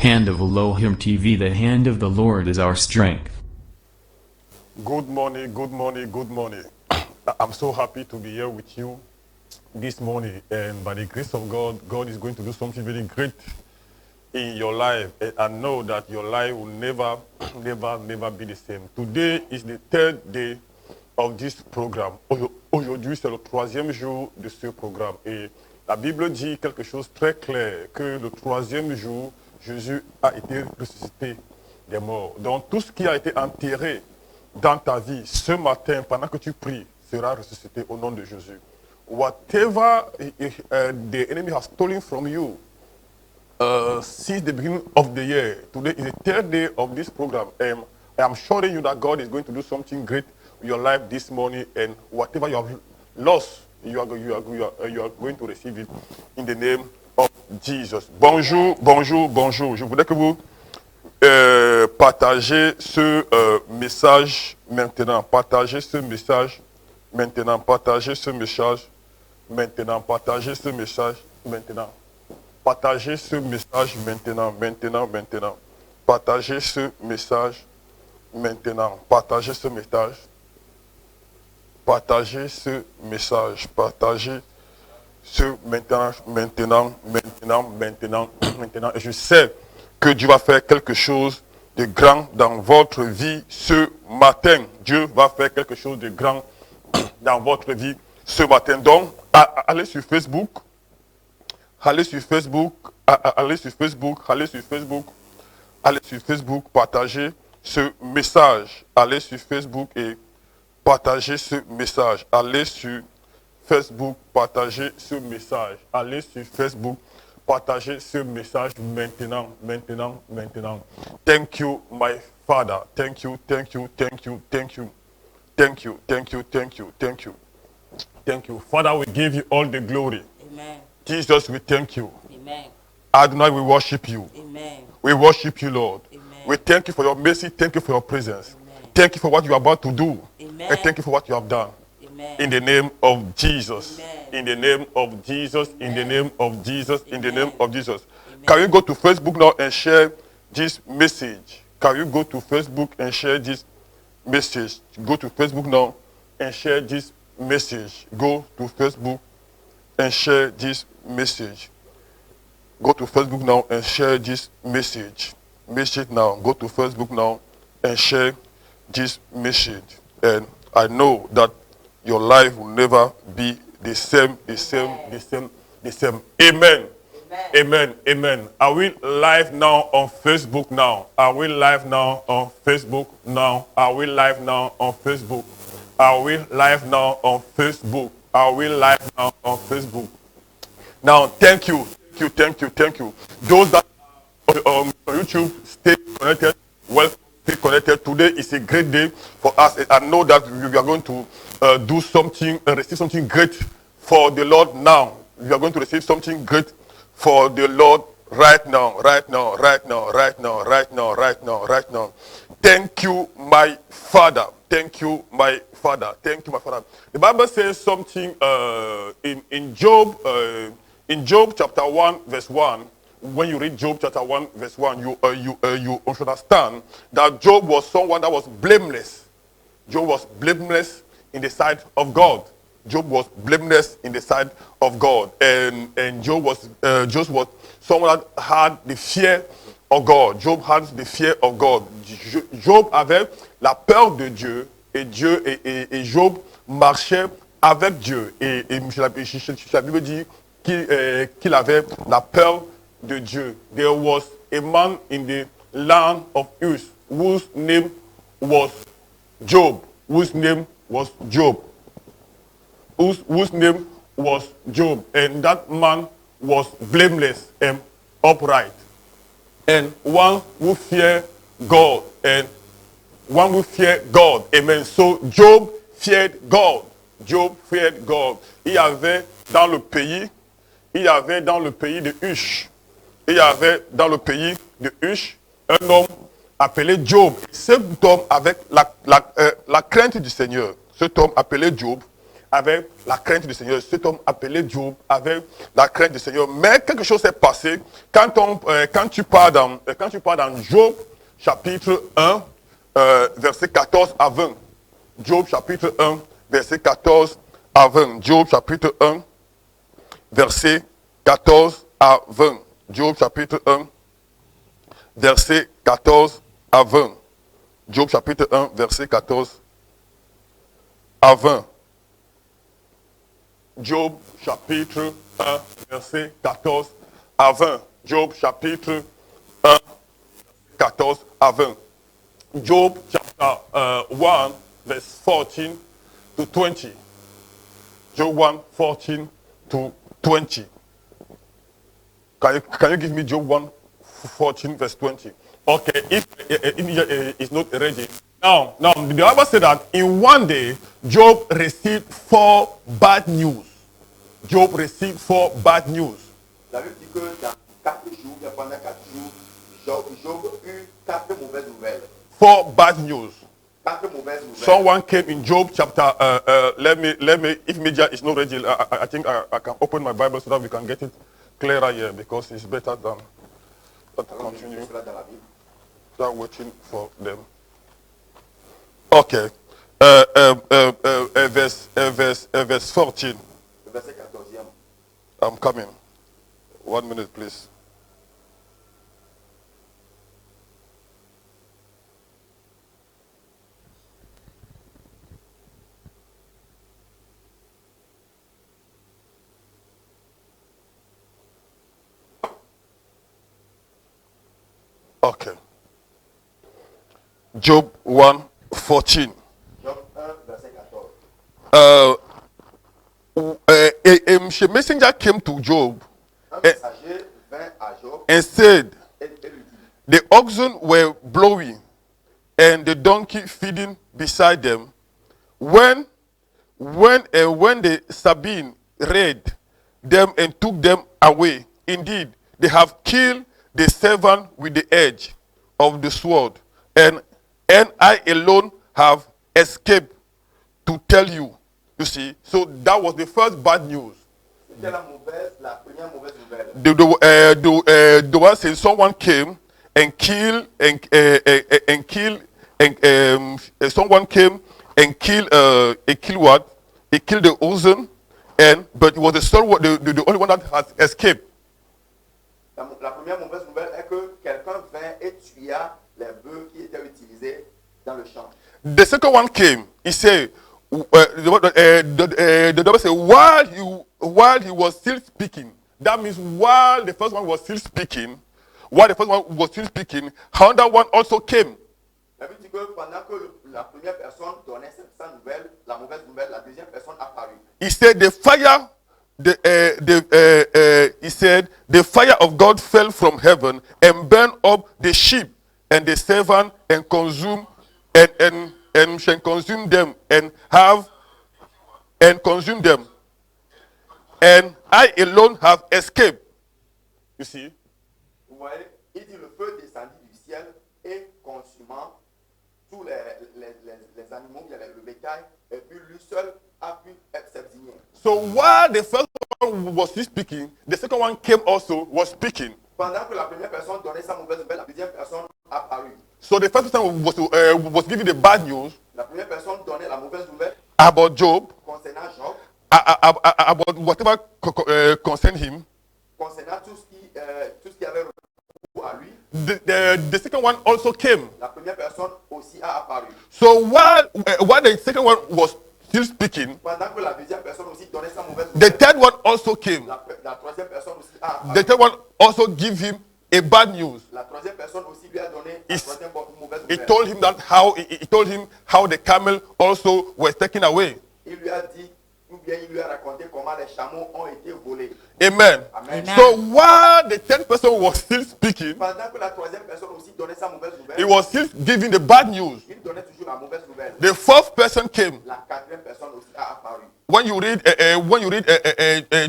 hand of Elohim TV. The hand of the Lord is our strength. Good morning, good morning, good morning. I'm so happy to be here with you this morning, and by the grace of God, God is going to do something very great in your life. And I know that your life will never be the same. Today is the third day of this programme. Aujourd'hui, c'est le troisième jour de ce programme. Et la Bible dit quelque chose de très clair, que le troisième jour, Jésus a été ressuscité des morts. Donc tout ce qui a été enterré dans ta vie ce matin, pendant que tu pries, sera ressuscité au nom de Jésus. Whatever the enemy has stolen from you since the beginning of the year, today is the third day of this program. I am assuring you that God is going to do something great in your life this morning, and whatever you have lost, you are going to receive it in the name of Jesus. Bonjour, bonjour, bonjour. Je voudrais que vous partagez ce message maintenant. Partagez ce message maintenant. Partagez ce message maintenant. Partagez ce message maintenant. Partagez ce message maintenant. Maintenant. Partagez ce message maintenant. Partagez ce message. Partagez ce message. Partagez ce maintenant. Et je sais que Dieu va faire quelque chose de grand dans votre vie ce matin. Dieu va faire quelque chose de grand dans votre vie ce matin. Donc, allez sur Facebook. Allez sur Facebook. Allez sur Facebook. Allez sur Facebook. Allez sur Facebook. Partagez ce message. Allez sur Facebook et partagez ce message. Allez sur Facebook. Partagez ce message. Allez sur Facebook. Partagez ce message maintenant. Thank you, my Father. Thank you. Father, we give you all the glory. Amen. Jesus, we thank you. Amen. Adonai, we worship you. Amen. We worship you, Lord. Amen. We thank you for your mercy. Thank you for your presence. Amen. Thank you for what you are about to do. Amen. And thank you for what you have done. Amen. In the name of Jesus. Amen. In the name of Jesus. In the name of Jesus. In the Amen. name of Jesus. Amen. Can you go to Facebook now and share this message? Can you go to Facebook and share this message? Go to Facebook now and share this message. Go to Facebook and share this message. Go to Facebook now and share this message. Message now. Go to Facebook now and share this message. And I know that your life will never be the same. Amen. Amen. Are we live now on Facebook now? Are we live now on Facebook now? Are we live now on Facebook? Are we live now on Facebook? Are we live now on Facebook? Now, thank you. Those that are on YouTube, stay connected. Welcome, stay connected. Today is a great day for us. I know that we are going to do something, receive something great for the Lord now. We are going to receive something great for the Lord right now. Thank you, my Father. Thank you, my Father. The Bible says something in Job. In Job chapter 1, verse 1, when you read Job chapter 1, verse 1, you understand that Job was someone that was blameless. Job was blameless in the sight of God. Job was blameless in the sight of God. And Job was someone that had the fear of God. Job had the fear of God. Job avait la peur de Dieu. Et Job marchait avec Dieu. Et la Bible dit qu'il avait la peur de Dieu. There was a man in the land of Uz whose name was Job. Whose name was Job. And that man was blameless and upright. And one who feared God. Amen. So Job feared God. Il y avait dans le pays de Uz. Un homme appelé Job. Cet homme avec la crainte du Seigneur. Cet homme appelé Job avec la crainte du Seigneur. Cet homme appelé Job avec la crainte du Seigneur. Mais quelque chose s'est passé quand tu pars dans Job chapitre 1, verset 14 à 20. Job chapitre 1, verset 14 à 20. Job chapitre 1, verset 14 à 20. Job chapitre 1, verset 14 à 20. Job chapitre 1, verset 14 à 20. Job chapitre 1, verset 14 à 20. Job chapitre 1, 14 à 20. Job chapter 1, verse 14 to 20. Job 1, 14 to 20. Can you give me Job 1, 14, verse 20? Okay, if it's not ready. Now, the Bible said that in one day, Job received 4 bad news. Job received 4 bad news. La Bible dit que dans 4 jours, pendant 4 jours, Job eut 4 mauvaises nouvelles. 4 bad news. 4 mauvaises nouvelles. Someone came in Job chapter, let me, if media is not ready, I think I can open my Bible so that we can get it clearer here because it's better than continue. Start waiting for them. Okay. Verse 14. Verset 14e. I'm coming. 1 minute, please. Okay. Job 1, 14. Job 1, verset 14. A messenger came to Job Un messager vint à Job and said, et lui dit, the oxen were blowing and the donkey feeding beside them. When the Sabine read them and took them away, indeed, they have killed the servant with the edge of the sword, and I alone have escaped to tell you. You see, so that was the first bad news. c'était la première mauvaise nouvelle. The one saying someone came and killed someone came and killed what? He killed the oxen, but it was the only one that has escaped. La première mauvaise nouvelle est que quelqu'un vint et tua les bœufs qui étaient utilisés dans le champ. The second one came. He said, the doctor said, while he was still speaking, that means while the first one was still speaking, another one also came. La Bible dit que pendant que la première personne donnait sa nouvelle, la mauvaise nouvelle, la deuxième personne apparut. He said the fire of God fell from heaven and burned up the sheep and the servant and consumed and shall consume them and consume them. And I alone have escaped. You see? Vous voyez, il dit le feu descendit du ciel et consumant tous les animaux, le bétail, et puis lui seul a pu s'abstenir. So while the first one was still speaking, the second one came also, was speaking. Pendant que la première personne donnait sa mauvaise nouvelle, la deuxième personne apparut. So the first person was giving the bad news La première personne donnait la mauvaise nouvelle about Job, concernant Job, about whatever concerned him. concernant tout ce qui avait recours à lui. The second one also came. La première personne aussi a apparu. So while the second one was still speaking, Pendant que la deuxième personne aussi donnait sa mauvaise the nouvelle, third one also came. la troisième personne aussi a apparu. The third one also gave him a bad news. La troisième personne aussi lui a donné la troisième mauvaise He nouvelle. told him how the camel also was taken away. Il lui a dit, ou bien il lui a raconté comment les chameaux ont été volés. Amen. Amen. So while the third person was still speaking, Pendant que la troisième personne aussi donnait sa mauvaise nouvelle, he was still giving the bad news. il donnait toujours la mauvaise nouvelle. The fourth person came. La quatrième personne aussi a apparu. When you read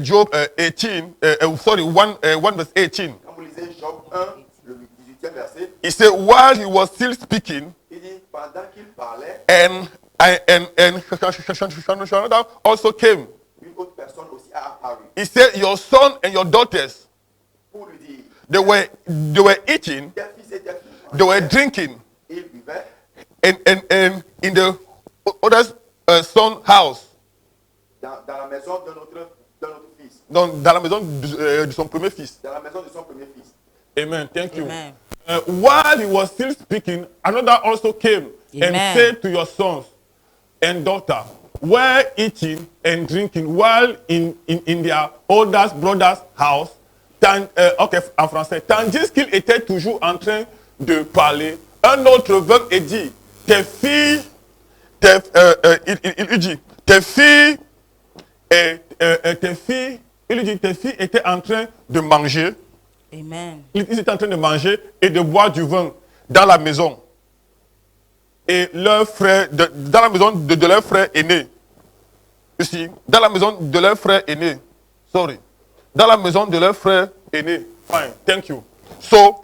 Job 18, 1 verse 18, Quand vous lisez Job 1, le 18e verset, he said while he was still speaking, il dit, pendant qu'il parlait, and And another also came. Une autre personne aussi a apparu He said, your son and your daughters, pour lui dire, they were eating, tes fils et tes filles, they were drinking, ils buvaient and in the other son's house, dans la maison d'un autre fils, dans la maison de son premier fils. dans la maison de son premier fils. Amen. Thank you. Amen. While he was still speaking, another also came and Amen. said to your sons and daughter, were eating and drinking while in their oldest brother's house. Ok, en français. Tandis qu'il était toujours en train de parler, un autre vint et dit, tes filles, il dit, tes filles étaient en train de manger. Amen. Ils étaient en train de manger et de boire du vin dans la maison. Et leur frère, dans la maison de leur frère aîné. Ici, dans la maison de leur frère aîné. Sorry. Dans la maison de leur frère aîné. Fine, thank you. So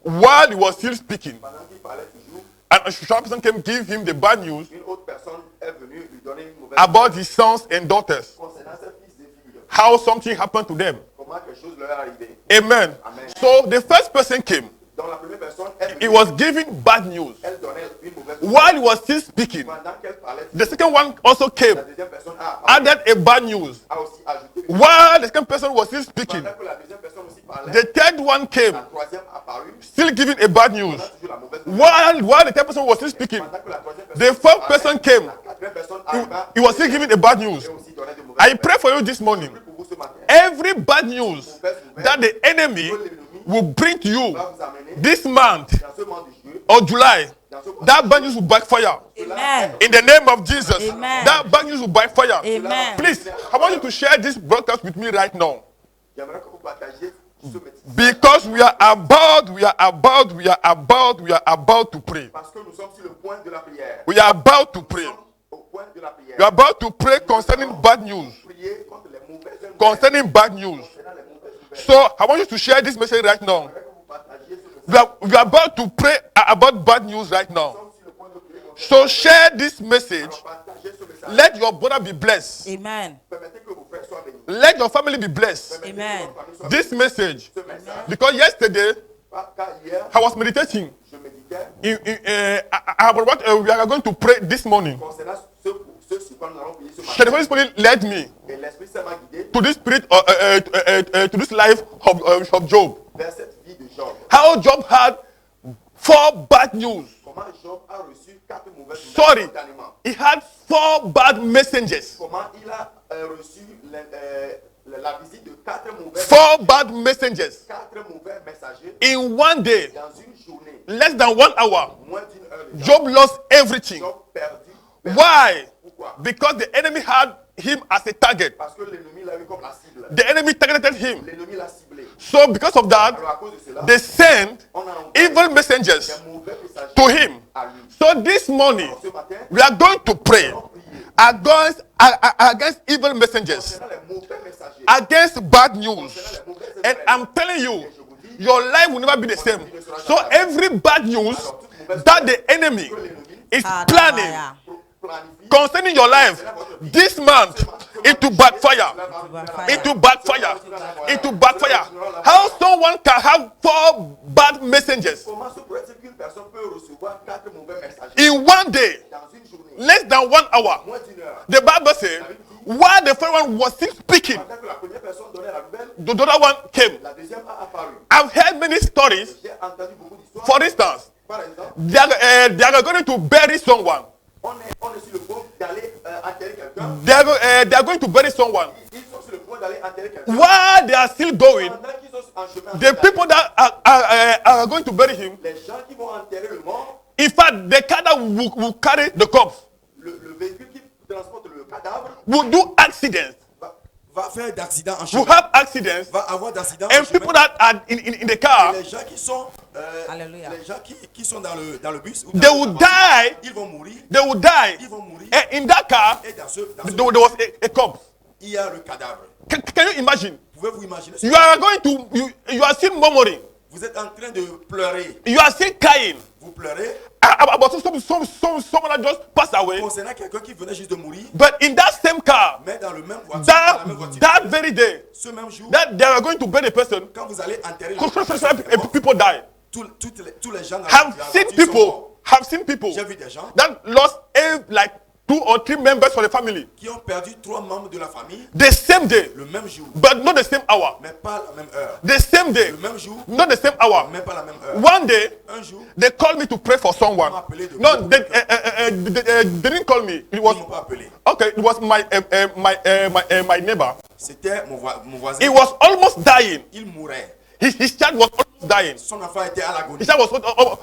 while he was still speaking, Pendant qu'il parlait toujours, and a sharp person came give him the bad news une autre personne est venue lui donner une mauvaise about his sons and daughters. concernant ses fils et filles. How something happened to them. Comment quelque chose leur est arrivé. Amen. Amen. So the first person came. Donc la première personne est He venue, was giving bad news. elle donnait une mauvaise While he was still speaking, Pendant qu'elle parlait, the second one also came, la deuxième personne a apparu, added a bad news. a aussi ajouté une While the second person was still speaking, Pendant que la deuxième personne aussi parlait, the third one came, la troisième apparue, still giving a bad news. on a toujours la mauvaise nouvelle. While the third person was still speaking, Pendant que la troisième the personne fourth parlait, person came. la quatrième personne He, arriva, he was still giving a bad news. et aussi donnait de mauvaises I nouvelles. pray for you this morning. Pour vous ce matin, Every bad news that the enemy will bring to you va vous amener this month dans ce monde de Dieu, or July, that bad news will backfire. Amen. In the name of Jesus, Amen. that bad news will backfire. Amen. Please, I want you to share this broadcast with me right now. j'aimerais que vous partagiez ce métier. Because we are about to pray. Parce que nous sommes sur le point de la prière. We are about to pray. Nous sommes au point de la prière. We are about to pray concerning bad news. Prier contre les mauvaises nouvelles. Concerning bad news. Concernant les mauvaises nouvelles. So I want you to share this message right now. J'aimerais que vous partagiez ce message. We are about to pray about bad news right now. Nous sommes sur le point de prier concernant So share this message. partager ce message. Let your brother be blessed. Amen. Permettez que vos frères soient bénis. Let your family be blessed. Permettez Amen. que votre famille soit This message. bénie. Ce message. Because yesterday Car hier, I was meditating. je méditais We are going to pray this morning. concernant ce sur quoi nous allons prier ce The matin. Holy Spirit led me Et l'Esprit Saint m'a guidé to this spirit to this life of Job. vers cette vie de Job. How Job had 4 bad news. Comment Job a reçu 4 mauvaises Sorry, nouvelles simultanément. he had 4 bad messengers. Comment il a reçu la visite de 4 mauvais 4 bad messengers 4 mauvais messagers in one day, dans une journée, less than 1 hour. moins d'une heure de temps. Job lost everything. Job perdu. Why? Pourquoi? Because the enemy had him as a target. Parce que l'ennemi l'a eu comme la cible. The enemy targeted him. L'ennemi l'a ciblé. So because of that, Alors à cause de cela, they sent on a envoyé evil messengers des mauvais messagers to him. à lui. So this morning, Ce matin, we are going to pray on prier against evil messengers, concernant les mauvais messagers. against bad news. And I'm telling you, your life will never be the same. So every bad news that the enemy is planning Planifie concerning your life this month, it will backfire. It will backfire. It will backfire. How someone can have 4 bad messengers comment se pourrait-il qu'une personne peut recevoir 4 mauvais messagers in one day, dans une journée, less than 1 hour? moins d'une heure? The Bible says, while the first one was still speaking, Pendant que la première personne donnait la nouvelle, the other one came. la deuxième a apparu. I've heard many stories. J'ai entendu beaucoup d'histoires. For instance, Par exemple, they are going to bury someone. on est sur le point d'aller enterrer quelqu'un. They are going to bury someone. Ils sont sur le point d'aller enterrer quelqu'un. While they are still going, Pendant qu'ils sont en chemin, the people that are going to bury him, les gens qui vont enterrer le mort, in fact, the car that will carry the corpse le véhicule qui transporte le cadavre will do accidents, va faire d'accident en will chemin. have accidents, Va avoir d'accident en and chemin. people that are in the car, Et les gens qui sont, Alléluia. les gens qui sont dans le bus, ou they dans will la voiture, die. ils vont mourir. They will die. Ils vont mourir. And in that car, Et dans ce there was a corpse. il y a le cadavre. Can you imagine? Pouvez-vous imaginer? You are going to, you are still murmuring. Vous êtes en train de pleurer. You are still crying. Vous pleurez About someone that just passed away. concernant quelqu'un qui venait juste de mourir. But in that same car, Mais dans le même voiture, dans la même voiture, that very day, ce même jour, that they are going to bury a person, quand vous allez enterrer people die. tous les gens dans Have la seen voiture sont morts. people J'ai vu des gens that lost like 2 or 3 members for the family qui ont perdu 3 membres de la famille the same day, le même jour, but not the same hour. mais pas la même heure. The same day, Le même jour, not the same hour. mais pas la même heure. One day, Un jour, they called me to pray for someone. No, they didn't call me. It ils was m'ont pas appelé. okay. It was my neighbor. C'était mon voisin. He was almost dying. Il mourait. His child was almost dying. Son enfant était à l'agonie. His child was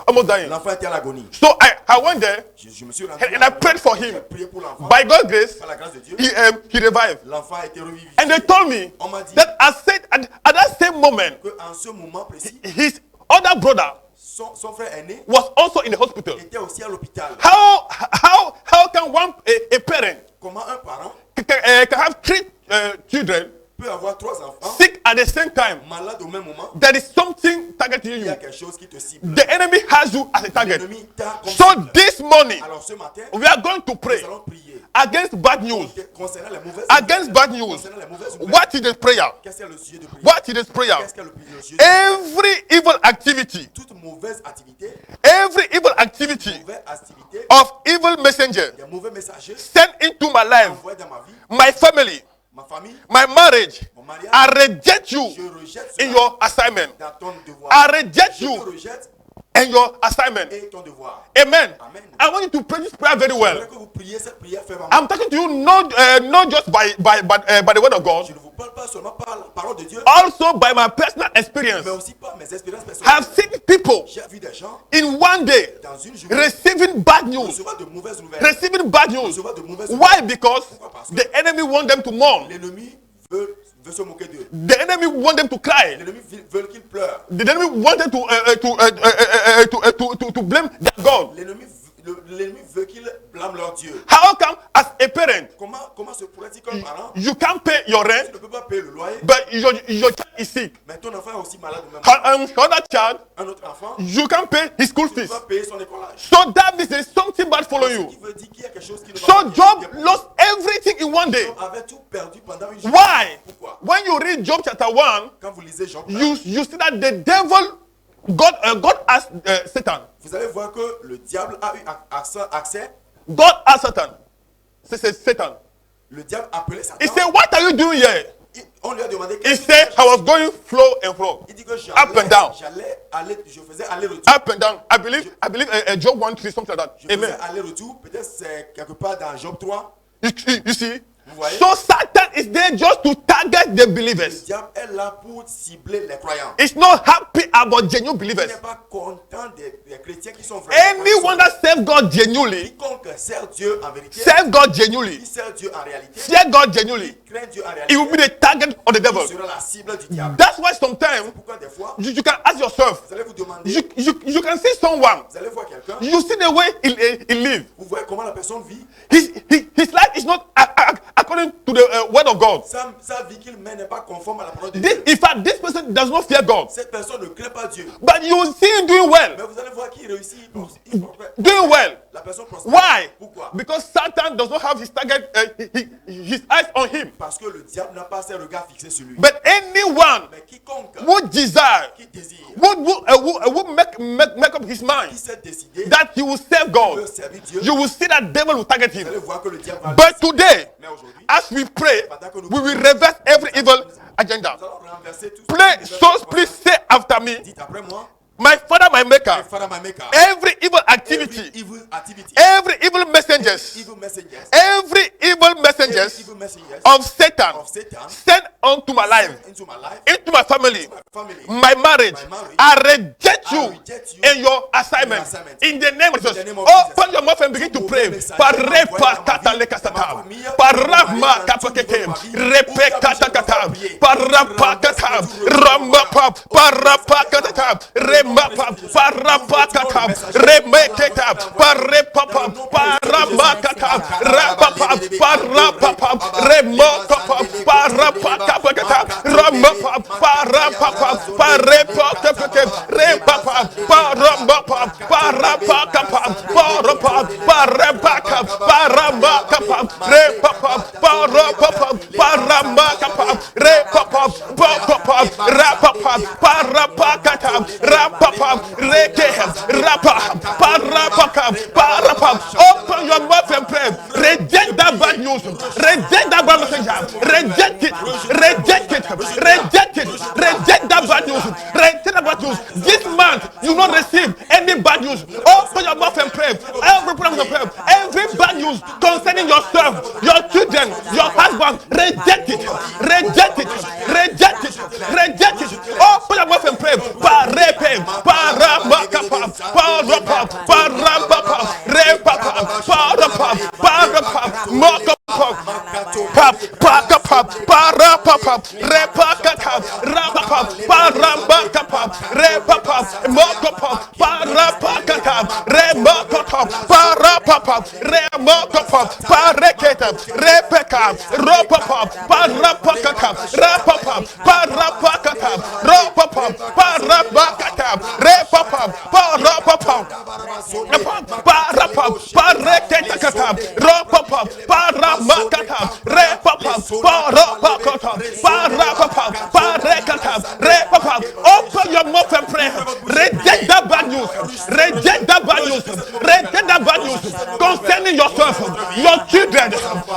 almost dying. L'enfant était à l'agonie. So I went there Je me suis rendu and I prayed for him. J'ai prié pour l'enfant. By God's grace, Par la grâce de Dieu, he revived. l'enfant a été revivifié. And they told me On m'a dit that at that same moment, qu'en ce moment précis, his other brother son frère aîné was also in the hospital. était aussi à l'hôpital. How can a parent Comment un parent can have 3 children peut avoir 3 enfants sick at the same time? malades au même moment? There is something targeting Il y a you. quelque chose qui te cible. The enemy has you as a target. L'ennemi t'a comme So cible. this morning, Alors ce matin, we are going to pray nous allons prier against bad news. concernant les mauvaises Against nouvelles. bad news. Concernant les mauvaises nouvelles. What is the prayer? Qu'est-ce que c'est le sujet de prière? What is the prayer? Qu'est-ce que le sujet de prière? Every evil activity, Toute mauvaise activité, mauvaise activity of evil messengers des mauvais messagers sent into my life, envoyés dans ma vie, my family, ma famille, my marriage, mon mariage. I reject you Je rejette in cela your assignment. dans ton devoir. I reject Je te you rejette in your assignment. et ton devoir. Amen. Amen. I want you to pray this prayer very Je well. voudrais que vous priez cette prière fermement. I'm talking to you not just by the word of God, Je ne vous parle pas seulement par la parole de Dieu, also by my personal experience. mais aussi par mes expériences I've personnelles. seen people J'ai vu des gens in one day dans une journée receiving bad news. recevoir de mauvaises nouvelles. Receiving bad news. Recevoir de mauvaises Why? nouvelles. Because the enemy want them to mourn. L'ennemi veut se moquer d'eux. The enemy want them to cry. L'ennemi veut qu'ils pleurent. The enemy want them to blame their God. L'ennemi veut qu'ils blâment leur Dieu. How come, as a parent, Comment se pourrait-il qu'un parent, you can't pay your tu rent, ne peux pas payer le loyer, but your child is sick? mais ton enfant est aussi malade au même moment. Another child, Un autre enfant, you can't pay his school tu ne fees. peux pas payer son écolage. So that means there's something bad following Ce you. qui veut dire qu'il y a quelque chose qui ne va So pas bien. Job lost everything in one day. Job avait tout perdu pendant une journée. Why? Pourquoi? When you read Job chapter 1, Quand vous lisez Job, you see that the devil, God asked Satan. vous allez voir que le diable a eu accès. God asked Satan. C'est Satan. Le diable appelait Satan. He said, what are you doing here? On lui a demandé. He said, I was going flow and flow. Il dit que Up and down. je faisais aller-retour. Up and down. I believe Job 1:3, something like that. Je faisais Amen. aller-retour. Peut-être c'est quelque part dans Job 3. You see? Vous voyez? So Satan is there just to target the Le believers. diable est là pour cibler les croyants. It's not happy about genuine Il believers. n'est pas content des chrétiens qui sont vraiment. Anyone that serves God genuinely, Quiconque sert Dieu en vérité, serve God genuinely, qui sert Dieu en réalité, fear God genuinely, craint Dieu en it will be réalité, the target of the il devil. sera la cible du diable. That's why sometimes Pourquoi des fois, you can ask yourself, vous allez vous demander, you can see someone, vous allez voir quelqu'un, you see the way he lives. vous voyez comment la personne vit, His life is not according to the word of God. sa vie qu'il mène n'est pas conforme à la parole de Dieu. In fact, this person does not fear God. Cette personne ne craint pas Dieu. But you see him doing well. Mais vous allez voir qu'il réussit. Doing well. La personne prospère. Why? Pourquoi? Because Satan does not have his target, his eyes on him. Parce que le diable n'a pas ses regards fixés sur lui. But anyone Mais quiconque who desire, qui désire, would make up his qui mind s'est décidé that he will serve de God, servir Dieu, you will see that devil will target vous allez him. voir que le diable va But today, Mais aujourd'hui, as we pray, we will reverse every evil agenda. nous allons renverser tout Please say after me, Dites après moi, my Father, my Maker, Father, my maker, every evil every activity, evil activity, every evil messengers, evil messengers, every evil messengers evil messengers of Satan of Satan sent unto my life, into my life, into my family, my family, my marriage, My marriage. I reject reject you reject you and your assignment. assignment. In the name of In the Jesus, name of open Jesus. your mouth and begin to pray. Ouvre Parepa kata lekasata, parama kapakete, repeka kata, parapa kata, ramapa, parapa kata, remapa, parapa kata, remeketa, parepapa, parama kata, rapapa, parapapa, remokapa, parapa kapakata, ramapa, parapapa, parepa kapakete, repapa, parambapa, parapa kapa, parapa, parapaka, paramakapa, repapa, parapapa, paramakapa, repapa, pakapa, rapapa, parapakata, rapapa, reke, rapa, parapaka, parapa. Open your mouth and pray. Reject that bad news. Reject that bad messenger. Reject it. Reject it. Reject it. Reject that bad news. Reject that bad news. This month you will not receive any bad news. Open your mouth and pray. Every prayer you pray. Every bad news concerning yourself, your children, your husband, reject it. Reject it. Reject it. Reject it. Open your mouth and pray. Parepe, paramakapa, parapa, parapapa, repapa, parapa, parapa, mokapa, pakapa, parapapa, repakata, rapapa, paramakapa, repapa, mokapa, parapakata, remokapa, parapapa, remokapa, pareketa, repeka, ropapa, parapakata, rapapa, parapakata, ropapa, parapakata, repapa, parapapa, parapa, pareketa, ropapa, paramakata, repapa, parapakata, parapapa, parekata, repapa. Open your mouth and pray. Reject that bad news. Reject that bad news. Reject that bad news concerning yourself, your children,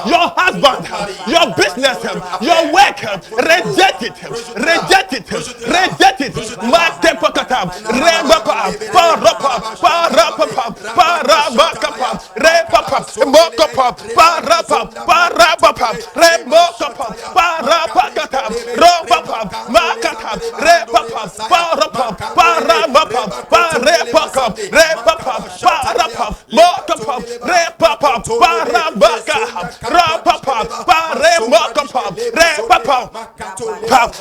your husband, your business, your work. Reject it. Reject it. Reject it. Matepakata, rebapa, parapa, parapapa, paramakapa, repapa, mokapa, parapa, parapapa, remokapa, parapakata, ropapa, makata, repapa, parapa, paramapa, parepaka, repapa, parapa, mokapa, repapa, paramaka, rapapa, paremokapa, repapa,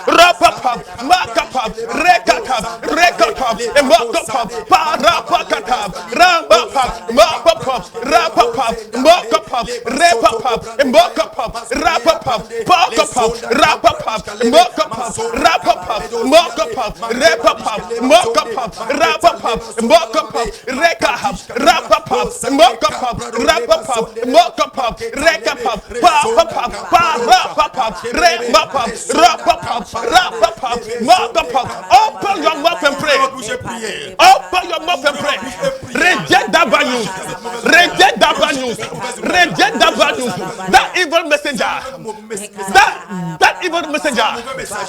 rapapa, makapa, rekata, rekata, mokapa, parapakata, rambapa, mokapa, rapapa, mokapa, repapa, mokapa, rapapa, pakapa, rapapa, mokapa, rapapa, mokapa, repapa, mokapa, rapapa, mokapa, rekaha, rapapa, mokapa, rapapa, mokapa, rekapa, papapa, parapapa, remapa, rapapa, rapapa, mokapa. Open your mouth and pray. Open your mouth and pray. Reject that bad news. Reject that bad news. Reject that bad news. That evil messenger. That evil messenger.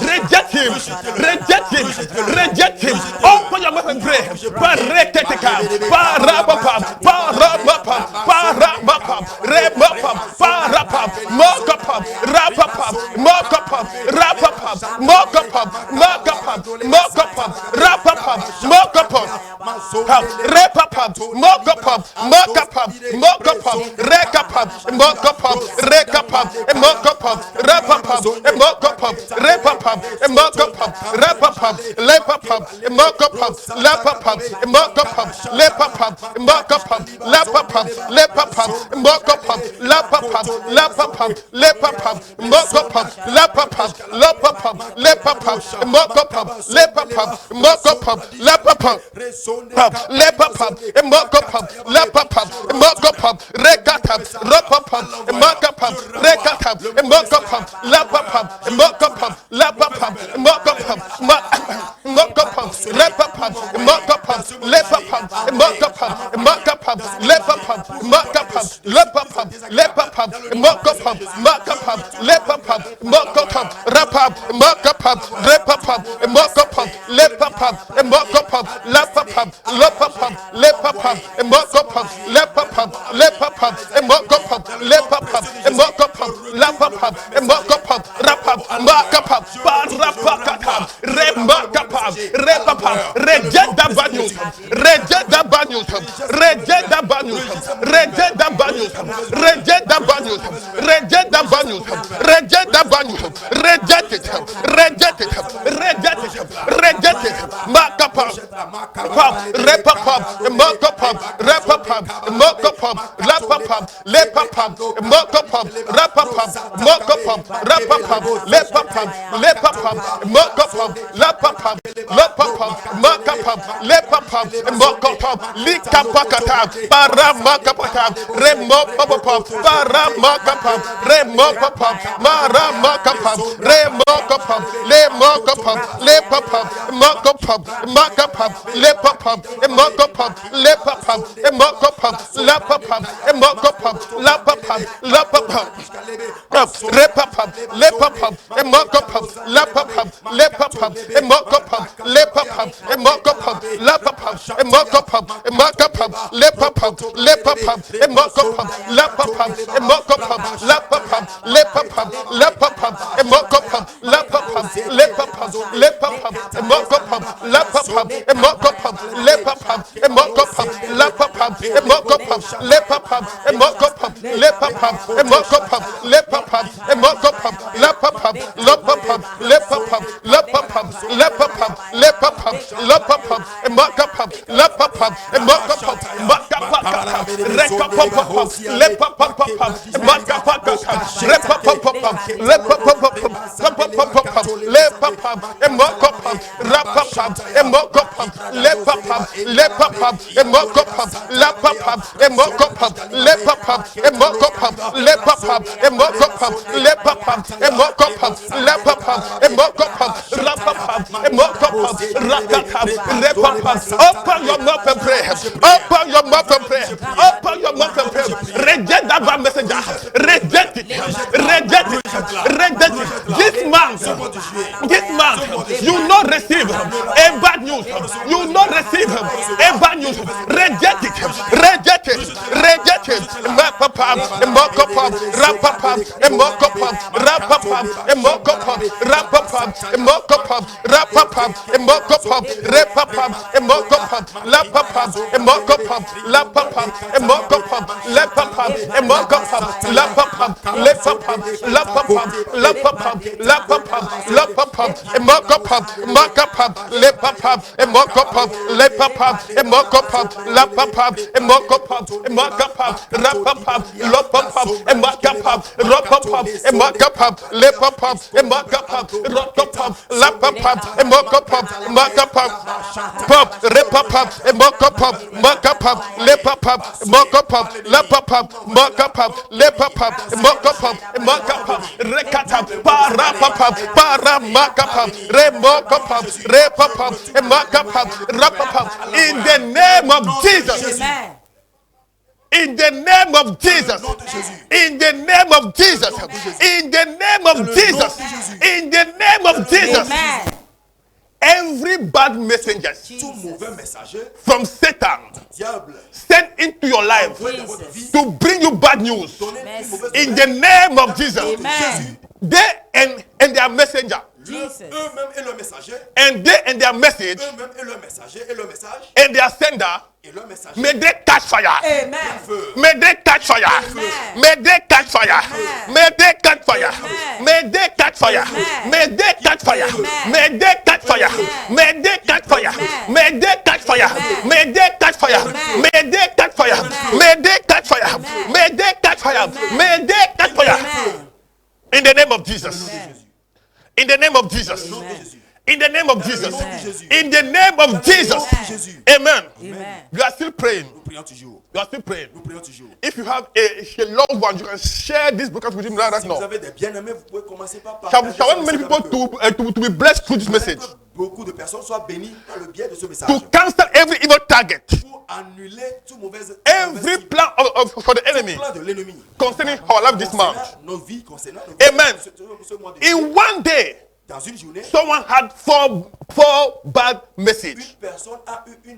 Reject him. Reject him. Reject him. Open your mouth and pray. Pareketeka. Parapapa. Paramapa. Paramapa. Remapa. Parapa. Mokapa. Rapapa. Mokapa. Rapapa. Mokapa. Mokapa. Mokapa. Rapapa. Mokapa. Repapa. Mokapa. Mokapa. Mokapa. Rekapa. Mokapa. Rekapa. Mokapa. Rapapa. Mokapa. Repapa. Mokapa. Rapapa. Lepapa. Mokapa. Lapapa. Mokapa. Lepapa. Mokapa. Lapapa. Lepapa. Mokapa. Lapapa. Lapapa. Lepapa. Mokapa. Lapapa. Lapapa. Lepapa. Mokapa. Lepapa. Mokapa. Lapapa. Lepapa. Mokapa. Lapapa. Mokapa. Rekata. Rapapa. Mokapa. Rekata. Mokapa. Lapapa. Mokapa. Lapapa. Mokapa. Mokapa. Lepapa. Mokapa. Lepapa. Mokapa. Mokapa. Lepapa. Mokapa. Lepapa. Lepapa. Mokapa. Mokapa. Lepapa. Mokapa. Rapa. Mokapa. Repapa. Mokapa. Lepapa. Mokapa. Lapapa. Lepapa. Lepapa. Mokapa. Lepapa. Lepapa. Mokapa. Lepapa. Mokapa. Lapapa. Mokapa. Rapa. Mokapa. Parapakata. Remakapa. Repapa, repapa, reject that bad news. Reject that bad news. Reject that bad news. Reject that bad news. Reject that bad news. Reject that bad news. Reject that bad news. Reject it. Reject it. Reject it. Reject it. Makapa. Repapa. Makapa. Repapa. Makapa. Lapapa. Lepapa. Makapa. Rapapa. Makapa. Rapapa. Lepapa. Lepapa. Makapa. Lapapa. Lapapa. Makapa. Lepapa. Makapa. Likapakata. Paramakapata. Remopapa. Paramakapa. Remopapa. Maramakapa. Remokapa. Lemokapa. Lepapa. Makapa. Makapa. Lepapa. Makapa. Lepapa. Makapa. Lapapa. Makapa. Lapapa. Lapapa. Repapa. Lepapa. Makapa. Lapapa. Lepapa. Makapa. Lepapa. Makapa. Lapapa. Makapa. Makapa. Lepapa. Lepapa. Makapa. Lapapa. Makapa. Lapapa. Lepapa. Lapapa. Makapa. Lapapa. Lepapa. Lepapa. Makapa. Lapapa. Makapa. Lepapa. Makapa. Lapapa. Makapa. Lepapa. Makapa. Lepapa. Makapa. Lepapa. Makapa. Lapapa. Lapapa. Lepapa. Lapapa. Lepapa. Lepapa. Lapapa. Makapa. Lapapa. Makapa. Makapa. Rekapapa. Lepapa. Makapa. Repapa. Lepapa. Lepapa. Lepapa. Makapa. Rapapa. Makapa. Lepapa. Lepapa. Makapa. Lapapa. Makapa. Lepapa. Makapa. Lepapa. Makapa. Lepapa. Makapa. Lapapa. Makapa. Rapapa. Makapa. Rakata. Repapa. Open your mouth and pray. Open your mouth and pray. Open your mouth and pray. Reject that bad messenger. Reject it. Reject it. Reject it. This month, you will not receive a bad news. You will not receive a bad news. Reject it. Reject it. Reject it. Rapapa. Mokapa. Rapapa. Mokapa. Rapapa. Mokapa. Rapapa. Mokapa. Rapapa. Mokapa. Repapa. Mokapa. Lapapa. Mokapa. Lapapa. Mokapa. Lepapa. Mokapa. Lapapa. Lepapa. Lapapa. Lapapa. Lapapa. Lapapa. Mokapa. Mokapa. Lepapa. Mokapa. Lepapa. Mokapa. Lapapa. Mokapa. Mokapa. Rapapa. Lopapa. Mokapa. Ropapa. Mokapa. Lepapa. Mokapa. Rotapa. Lapapa. Mokapa. Mokapa. Pop. Repapa. Mokapa. Mokapa. Lepapa. Mokapa. Lapapa. Mokapa. Lepapa. Mokapa. Mokapa. Rekata. Parapapa. Paramakapa. Remokapa. Repapa. Mokapa. Rapapa. In the name of Jesus. Amen. In the name of Jesus. In the name of Jesus. In the name of Jesus. In the name of Jesus. Amen. Every bad messenger Tout mauvais messager, from Satan diable, sent into your life envoyé dans votre vie, to bring you bad news. donner une mauvaise In nouvelle. the name of Jesus. Amen. They and their messenger. Jesus. Eux-mêmes et leur messager, And they and their message eux-mêmes et leur messager, et leur message, and their sender. et leur messager, May they catch fire. Amen. feu. May they catch fire. Amen. May they catch fire. Amen. May they catch fire. Amen. May they catch fire. Amen. May they catch fire. Amen. May they catch fire. Amen. May they catch fire. Amen. May they catch fire. Amen. May they catch fire. Amen. May they catch fire. Amen. May they catch fire. Amen. May they catch fire. Amen. May they catch fire. Amen. In the name of Jesus. Amen. In the name of Jesus. Amen. In the name of Jesus. Amen. In the name of Jesus. Jésus. Amen. Amen. You are still praying. Nous prions toujours. You are still praying. Nous prions toujours. If you have a loved one, you can share this broadcast with him right Si now. vous avez des bien-aimés, vous pouvez commencer par Shall partager. I want ce many message people avec eux. to be blessed through this message? Que beaucoup de personnes soient bénies par le biais de ce message. To cancel every evil target, Pour annuler tout mauvais every plan for the enemy plan de l'ennemi. concerning our life this month. Concernant nos vies, concernant nos vies, Amen. ce mois de In one day, dans une journée, someone had four bad une messages. personne a eu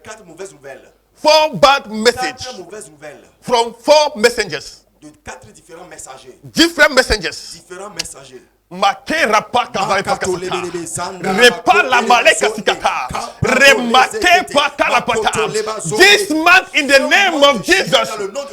quatre mauvaises nouvelles. 4 bad Quatre messages mauvaises nouvelles from 4 messengers. de quatre différents messagers. Different messengers. Différents messagers. Makera paka repa la maleka sikata remate paka la pata. This month in the name of Jesus,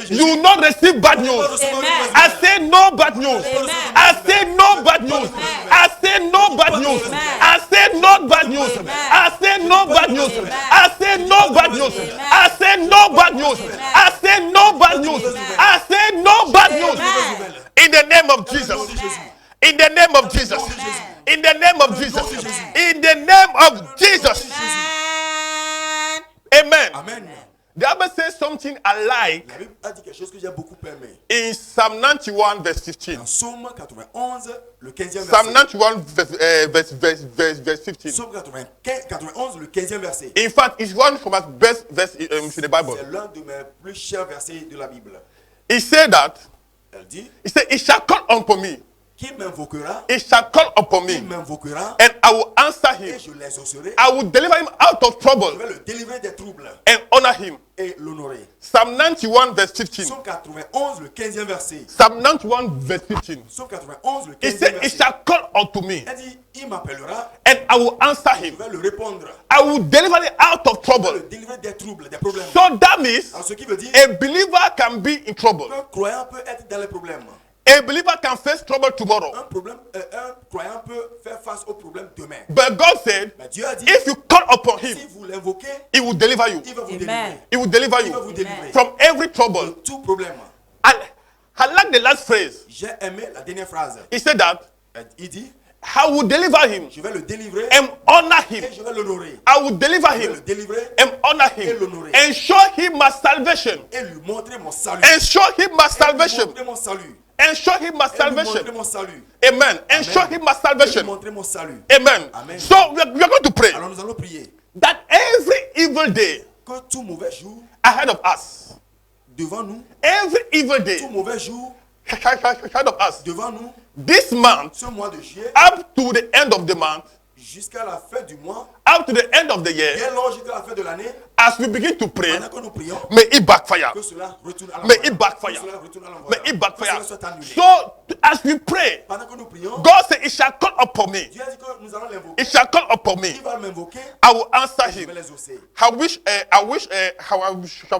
you will not receive bad news. Amen. I say no bad news. Amen. I say no bad news. Amen. I say no bad news. Amen. I say no bad news. Amen. I say no bad news. Amen. I say no bad news. Amen. I say no bad news. I say no bad news. I say no bad news. Amen. In the name of Jesus. In the name of Jesus. Amen. In the name of Jesus. In the name of Jesus. Amen. Amen. Amen. The Bible says something I like La Bible a dit quelque chose que j'ai beaucoup aimé. in Psalm 91 verse 15. Dans Psaume 91, le 15e Psalm verset. 91 verse 15. Psaume 91, le 15e verset. In fact, it's one from my best verse in the Bible. C'est l'un de mes plus chers versets de la Bible. He said that, Elle dit, he said, it shall call upon me. qui m'invoquera, It shall call upon qui me, m'invoquera, and I will answer et him. je l'exaucerai. I will deliver him out of Je trouble vais le délivrer des troubles and honor him. et l'honorer. Psalm 91 verse 15. Psaume 91, le 15e verset. Psalm 91 verse 15. Psaume 91, le He 15e said, it verset. shall call unto me, Elle dit, il m'appellera, and I will answer je him. vais le répondre. I will deliver him out of Je vais trouble. le délivrer des troubles, des problèmes. So that means Alors, ce qui veut dire a believer can be in trouble. qu'un croyant peut être dans les problèmes. A believer can face trouble tomorrow. Un croyant peut faire face aux problèmes demain. But God said, Mais Dieu a dit, if you call upon him, si vous l'invoquez, he will deliver you. il va vous Amen. délivrer. He will deliver Il va vous you délivrer from every de trouble. tout problème. I like the last phrase. J'ai aimé la dernière phrase. He said that Il dit, I will deliver him je vais le délivrer and honor him. et je vais l'honorer. I will deliver Je vais le him délivrer and honor him and show him my salvation. et lui montrer mon salut. And show him my Et lui salvation. montrer mon salut. And show him my Et lui montrer salvation. mon salut. Amen. And show him my Et lui salvation. montrer mon salut. Amen. Amen. So we are going to pray Alors nous allons prier that every evil day que tout mauvais jour ahead of us, devant nous, every evil day tout mauvais jour ahead of us, devant nous, this month ce mois de juillet up to the end of the month, jusqu'à la fin du mois, up to the end of the year, bien long jusqu'à la fin de l'année, as we begin to pray, pendant que nous prions, may it backfire. que cela retourne à May l'envoyeur. it backfire. Que cela retourne à May l'envoyeur. it Que backfire. cela soit annulé. So as we pray, Pendant que nous prions, God said, it shall call upon me. Dieu a dit que nous allons l'invoquer. It shall call upon me. Il va m'invoquer, I will answer je him. vais les exaucer. I wish, how I wish, I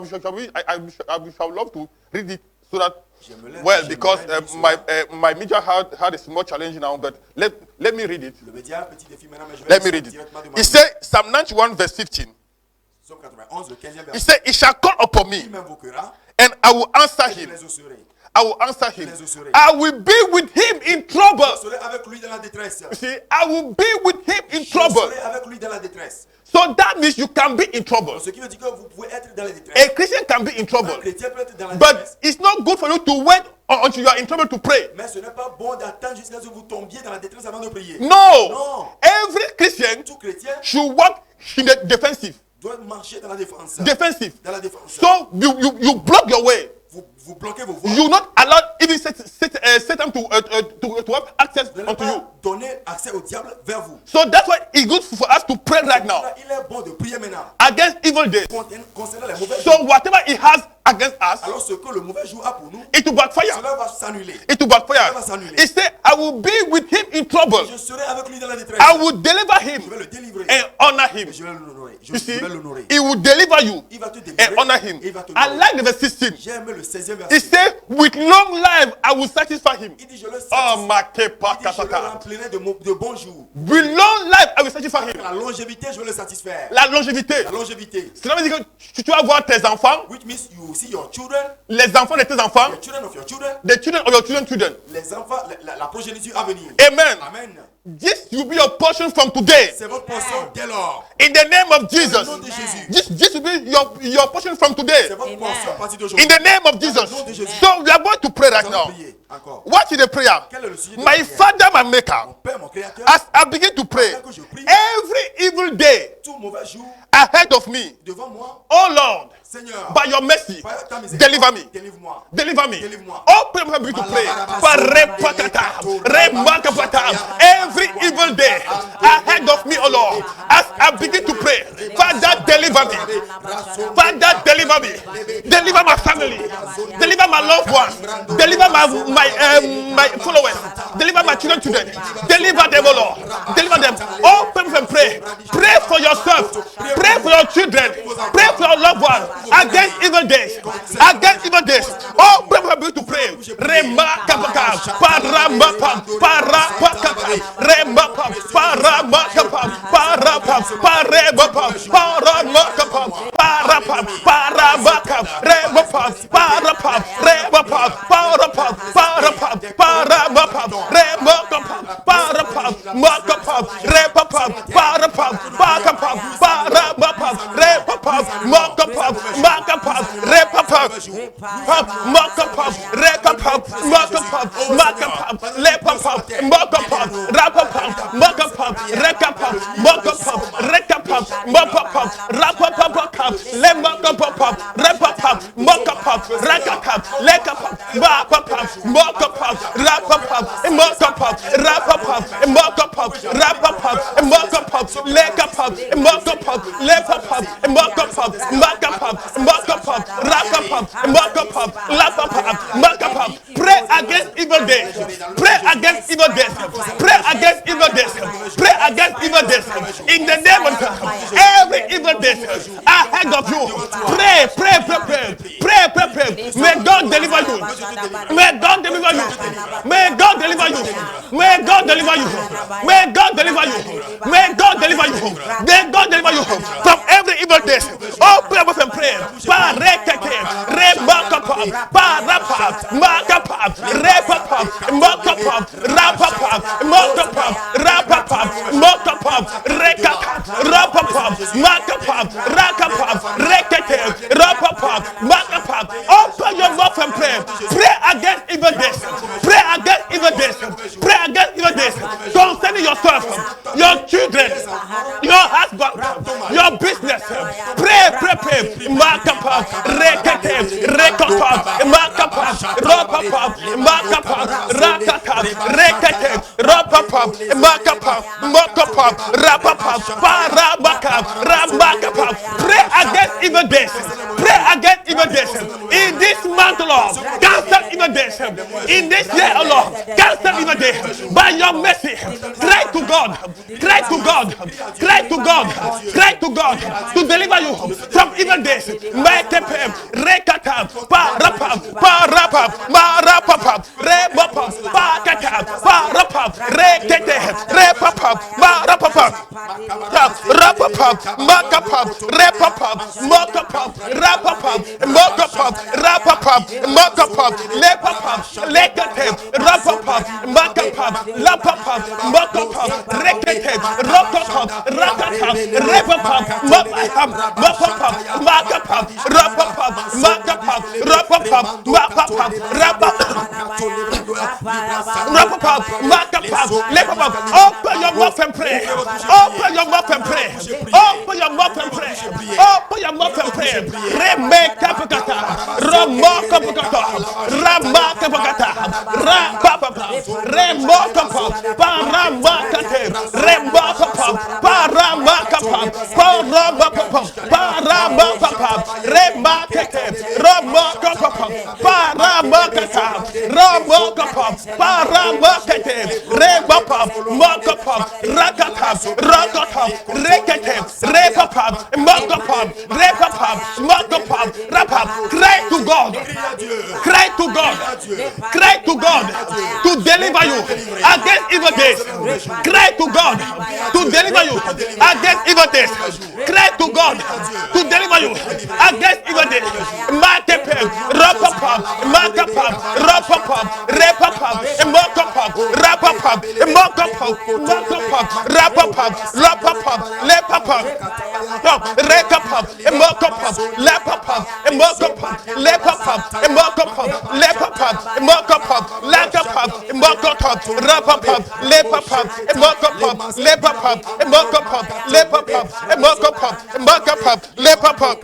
would love to read it so that, J'aimerais- well, j'aimerais because lire cela. my media had a small challenge now, but let me read it. Le média a un petit défi maintenant, mais je vais Let me lire read it. directement de ma He bouche. said, Psalm 91 verse 15. Psaume 91, le 15e He verset. said, it shall call upon Il me, m'invoquera, and I will answer et je him. les exaucerai. I will answer him. les exaucerai. I will be with him in trouble. Je serai avec lui dans la détresse. You see, I will be with him in Je trouble. serai avec lui dans la détresse. So that means you can be in trouble. Ce qui veut dire que vous pouvez être dans la A détresse. Christian can be in Un trouble. chrétien peut être dans la But détresse. it's not good for you to wait until you are in trouble to pray. Mais ce n'est pas bon d'attendre jusqu'à ce que vous tombiez dans la détresse avant de prier. No. Non. Every Christian Tout chrétien should walk in the defensive. doit marcher dans la défense. Defensive. Dans la défense. So you block your way. Vous bloquez vos voies. You not allow even Satan to have access Vous n'allez unto you. pas donner accès au diable vers vous. So that's why it's good for us to pray right now Il est bon de prier maintenant. against evil days. Concernant les mauvais So jours. whatever he has against us, Alors ce que le mauvais jour a pour nous, it will backfire. cela va s'annuler. It will backfire. He said, I will be with him in trouble. Je serai avec lui dans la détresse. I will deliver Je vais him le délivrer. and honor him. Et je vais l'honorer. Je You see, vais l'honorer. he will deliver you Il va te délivrer. and honor him. Et il va te I honorer. like the verse 16. J'ai aimé le 16e He verset. said, with long life I will satisfy him. Il dit je le Oh, satisfais. my Il dit je le kepakatata. remplirai de bons jours. With long life I will satisfy him. La longévité, je vais le satisfaire. La longévité. La longévité. Cela veut dire que tu vas voir tes enfants, Which means you will see your children, les enfants de tes enfants, the children of your children, the children of your children. les enfants, la progéniture à venir. Amen. Amen. This will be your portion from today. C'est votre portion dès lors. In the name of Au Jesus. nom de Jésus. This will be your portion from today. C'est votre Amen. portion à partir In d'aujourd'hui. the name of Jesus. Au nom de Jésus. So we are going to pray right Nous allons now. prier encore. What is the prayer? Quel est le sujet de My la prière? Father, my Maker, Mon Père, mon Créateur, as I begin to pray, pendant que je prie, every evil day tout mauvais jour ahead of me, devant moi, oh Lord, Seigneur, by your mercy, par ta miséricorde, deliver me. Délivre-moi. Deliver me. Délivre-moi. Oh, pray, begin to pray. Every evil day ahead of me, oh Lord, as I begin to pray, Father, deliver deliver me. Father, deliver me. Deliver my family. Deliver my loved ones. Deliver my followers. Deliver my children. Deliver them, oh Lord. Deliver them. Open and pray. Pray for yourself. Pray for your children. Pray for your loved ones. Against evil days. Against evil days. Oh, pray for people to pray. Remarkable. Paramapam. Parapakam. Remapam. Paramakapam. Parapam. Parebapam. Paramakapam. Parapam. Paramakam. Remapam. Parapam. Remapam. Parapam. Parapam. Paramapam. Remakapam. Parapam. Makapam. Repapam. Parapam. Pakapam. Paramapam. Repapam. Makapam. Makapam. Repapam. Makapam. Rekapam. Makapam. Makapam. Lepapam. Makapam. Rapapam. Makapam. Rekapam. Makapam. Rekapam. Makapam. Rapapam. Lemakapam. Repapam. Makapam. Rekapam. Lekapam. Makapam. Makapam. Rapapam. Makapam. Rapapam. Makapam. Rapapam. Makapam. Lekapam. Makapam. Lepapam. Makapam. Makapam. Makapam. Rapapam. Makapam. Lapapam. Makapam. Pray against evil days. Pray against evil days. Pray against evil days. Pray against evil days. In the name of God, every evil days ahead of you. Pray, pray, pray, pray. Pray, pray, pray. May God deliver you. May God deliver you. May God deliver you. May God deliver you. May God deliver you. May God deliver you. May God deliver you from every evil days. Oh, pray with and pray. Parekeke, remakapam, parapam, makapam, repapam, makapam, rapapam, makapam, rapapam, makapam, rekapam, rapapam, makapam, rakapam, rekeke, rapapam, makapam. Open your mouth and pray. Pray against evil days. Pray against evil days. Pray against evil days. Concerning yourself, your children, your husband, your business. Pray, pray, pray. Makapam, rekeke, rekapam, makapam, rapapam, makapam, rakapam, rekeke, rapapam, makapam, makapam, rapapam, parabakam, ramakapam. Pray against evil days. Pray against evil days. In this month, Lord, cancel evil days. In this year, Lord, cancel evil days. By your mercy, cry to God. Cry to God. Cry to God. Cry to God to deliver you from evil days. Makapam, rekatam, parapam, parapam, marapapam, rebapam, pakatam, parapam, rekete, repapam, marapapam, rapapam, makapam, repapam, mokapam, rapapam, mokapam, rapapam, mokapam, lepapam, lekate, rapapam, makapam, lapapam, mokapam, rekete, rokapam, rakatam, repapam, mokapam, mokapam, makapam, rapapam, makapam, rapapam, makapam, rapapam, makapam, lepapam. Open your mouth and pray. Open your mouth and pray. Open your mouth and pray. Open your mouth and pray. Remekapakata, Ramakapakata, Ramakapakata, Rapapapa, Remokapa, Paramakate, Remokapa, Paramakapa, Paramapapa, Paramapapa, Remakate, Ramakapapa, Paramakata, Ramakapa, Paramakate, Remapa, Makapa, Rakata, Rakata, Rekate, Repapa, Makapa, Repapa, Makapa, Rapa. Cry to God. Cry to God. Cry to God to deliver you against evil days. Cry to God to deliver you against evil days. Cry to God to deliver you against evil days. Matepe, rapapam, makapam, rapapam, repapam, mokapam, rapapam, mokapam, mokapam, rapapam, lapapam, lepapam, rekapam, mokapam, lepapam, mokapam, lepapam, mokapam, lepapam, mokapam, lakapam, mokapam, rapapam, lepapam, mokapam, lepapam, mokapam, lepapam, mokapam, mokapam, lepapam,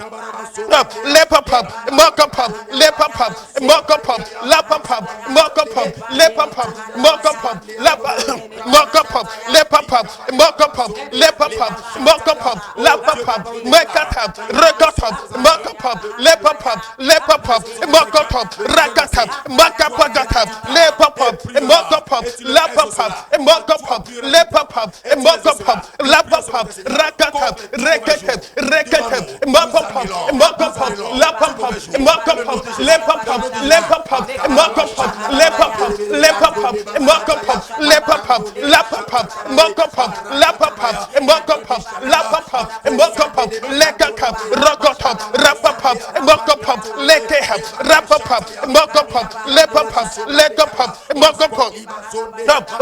lepapam, mokapam, lepapam, mokapam, lapapam, mokapam, lepapam, mokapam, lapapam. Mokopop, Lepopop, Mokopop, Lepopop, Mokopop, Lapopop, Mekatap, Rekotop, Mokopop, Lepopop, Lepopop, Mokopop, Rakatap, Makapagatap, Lepopop, Mokopop, Lapopop, Mokopop, Lepopop, Mokopop, Lapopop, Rakatap, Rekatap, Rekatap, Mokopop, Mokopop, Lapopop, Mokopop, Lepopop, Lepopop, Mokopop, Lepopop, Lepopop, Mokopop, Lepopop, Lapopop, Mokopop, Lapopop, Mokopop, Lapopop, Mokopop, Lekakap, Rokotop, Rapopop, Mokopop, Lekehap, Rapopop, Mokopop, Lepopop, Lekopop, Mokopop,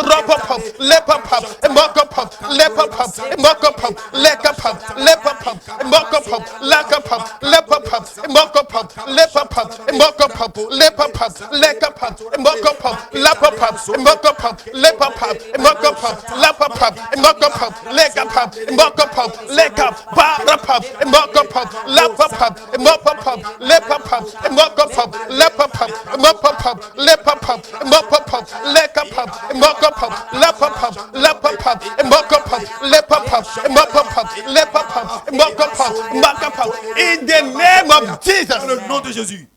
Ropopop, Lepopop, Mokopop, Lepopop, Mokopop, Lekapop, Lepopop, Mokopop, Lakapop, Lepopop, Mokopop, Lepopop, Mokopop, Lepopop, Lekapop, Mokopop, Lapopop, Mokopop, Lepopop, Mokopop, Lapopop, Mokopop, Lekapop, Mokopop, Lekap, Parapop, Mokopop, Lapopop, Mokopop, Lepopop, Mokopop, Lepopop, Mokopop, Lepopop, Mokopop, Lekapop, Mokopop, Lapopop, Lapopop, Mokopop, Lepopop, Mokopop, Lepopop, Mokopop, Mokopop. In the name of Dans Jesus, le nom de Jésus.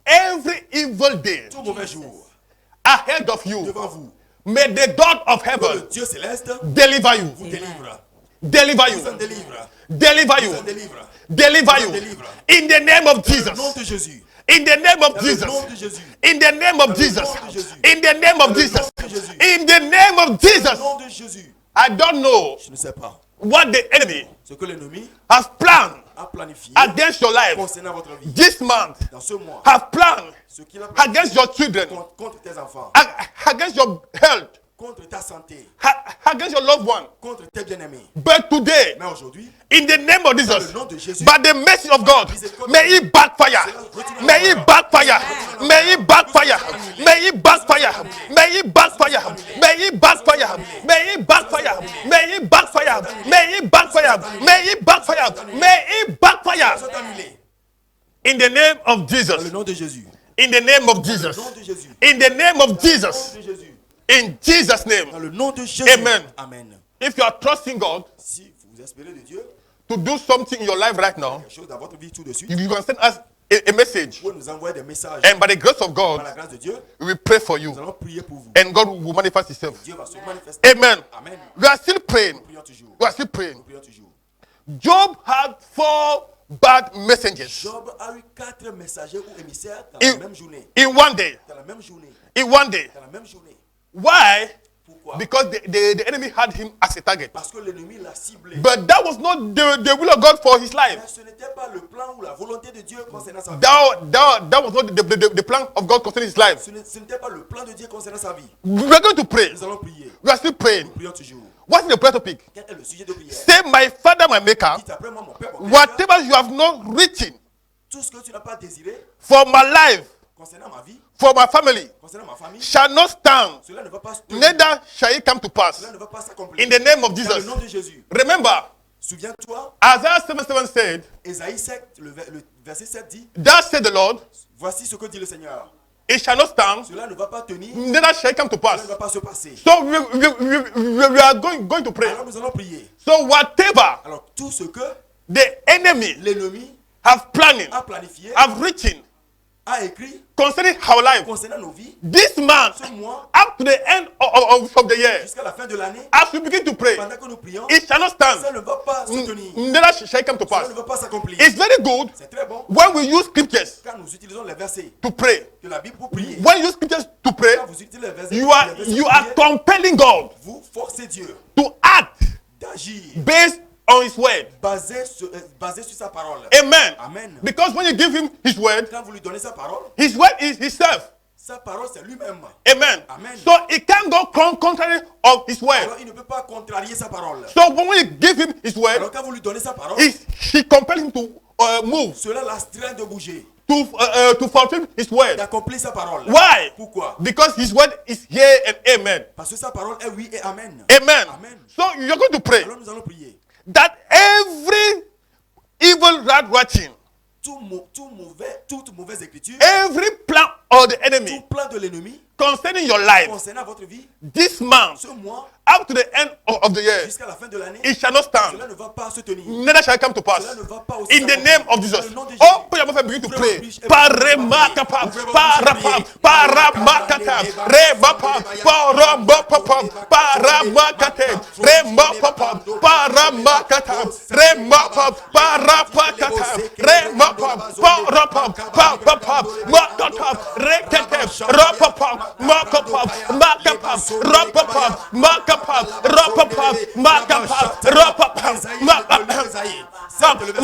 every evil day Tout mauvais jour. ahead of you, Devant vous. may the God of Le heaven Dieu céleste deliver you, vous délivre. deliver Vous en you, délivre. deliver Vous en you, délivre. deliver you. In the name of Dans le nom Jesus. de Jésus. In the name of Dans le Jesus. nom de Jésus. In the name of Jesus. In the name of Jesus. In the name of Dans le Jesus. nom de Jésus. I don't know Je ne sais pas what the enemy ce que l'ennemi has planned a planifié against your life concernant votre vie. this month, Dans ce mois, have planned ce qu'il a planifié against your children, contre tes enfants, against your health, contre ta santé, against your loved one. contre tes bien-aimés. But today, Mais aujourd'hui, in the name of dans Jesus, le nom de Jésus, by the mercy of God, may it backfire. May it backfire. May it backfire. May it backfire. May it backfire. May it backfire. May it backfire. May it backfire. May it backfire. May it backfire. May it backfire. soit annulé. In the name of Dans le Jesus. nom de Jésus. In the name of Dans le Jesus. nom de Jésus. In the name of Dans le Jesus. nom de Jésus. In Jesus' name. Dans le nom de Jésus. Amen. Amen. If you are trusting God Si vous espérez de Dieu, to do something in your life right now, quelque chose dans votre vie tout de suite, you can send us a message. vous pouvez nous envoyer des messages. And by the grace of Par God, la grâce de Dieu, we will pray for nous you. allons prier pour vous. And God will manifest Himself. Dieu va se manifester. Amen. Amen. We are still praying. Nous prions toujours. We are still praying. Nous prions toujours. Job had 4 bad messengers Job a eu 4 messagers ou émissaires dans in, la même journée. in one day. Dans la même journée. In one day. Dans la même journée. Why? Pourquoi? Because the enemy had him as a target. Parce que l'ennemi l'a ciblé. But that was not the will of God for his life. Mais ce n'était pas le plan ou la volonté de Dieu concernant sa vie. That was not the plan of God concerning his life. Ce n'était pas le plan de Dieu concernant sa vie. We are going to pray. Nous allons prier. We are still praying. Nous prions toujours. What's the prayer topic? Quel est le sujet de prière? Say, my Father, my Maker, Dites après moi, mon Père, mon Créateur, whatever you have not written tout ce que tu n'as pas désiré for my life, concernant ma vie, for my family, concernant ma famille, shall not stand, cela ne va pas se tenir. neither shall it come to pass. Cela ne va pas s'accomplir. In the name of Dans le Jesus. nom de Jésus. Remember, Souviens-toi, Isaiah 7:7 said, Ésaïe 7, le verset 7 dit, thus said the Lord, voici ce que dit le Seigneur. it shall not stand, Cela ne va pas tenir, neither shall it come to cela pass. ne va pas se passer. So we are going to pray. Alors nous allons prier. So whatever Alors tout ce que the enemy l'ennemi have planning, a planifié, have written a écrit concerning our life, concernant nos vies, this month, ce mois, up to the end of the year, jusqu'à la fin de l'année, as we begin to pray, pendant que nous prions, it shall not ça stand, ne va pas se tenir. neither shall it come to Cela pass. ne va pas s'accomplir. It's very good C'est très bon when we use scriptures quand nous utilisons les versets to pray. de la Bible pour prier. When you use scriptures to pray, Quand vous utilisez les versets, you les are versets you pour are prier, compelling God vous forcez Dieu to act d'agir based on His word. basé sur sa parole. Amen. Amen. Because when you give Him His word, Quand vous lui donnez sa parole, His word is Himself. sa parole c'est lui-même. Amen. Amen. So it can't go contrary of His word. Alors il ne peut pas contrarier sa parole. So when you give Him His word, Alors quand vous lui donnez sa parole, He compels him to move, cela l'astreint de bouger, to fulfill His word. d'accomplir sa parole. Why? Pourquoi? Because His word is here and amen. Parce que sa parole est oui et amen. Amen. Amen. So you're going to pray Alors nous allons prier. that every evil rat writing, Toute mauvaise écriture, every plan of the tout enemy plan de l'ennemi concerning your life, concernant votre vie, this month, ce mois, up to the end of the year, jusqu'à la fin de l'année, it shall not stand. cela ne va pas se tenir. Neither shall it come to pass. Cela ne va pas aussi In the name of Jesus. Dans le nom de Jésus. Oh, put your mouth and begin to pray. Paramakapa, parapam, paramakata, remapam, paramapapam, paramakate, remapapam, paramakata, remapam, parapakata, remapam, parapam, papapam, makata, rekete, rapapam, makapam, makapam, rapapam, makapam, rapapam, makapam, rapapam,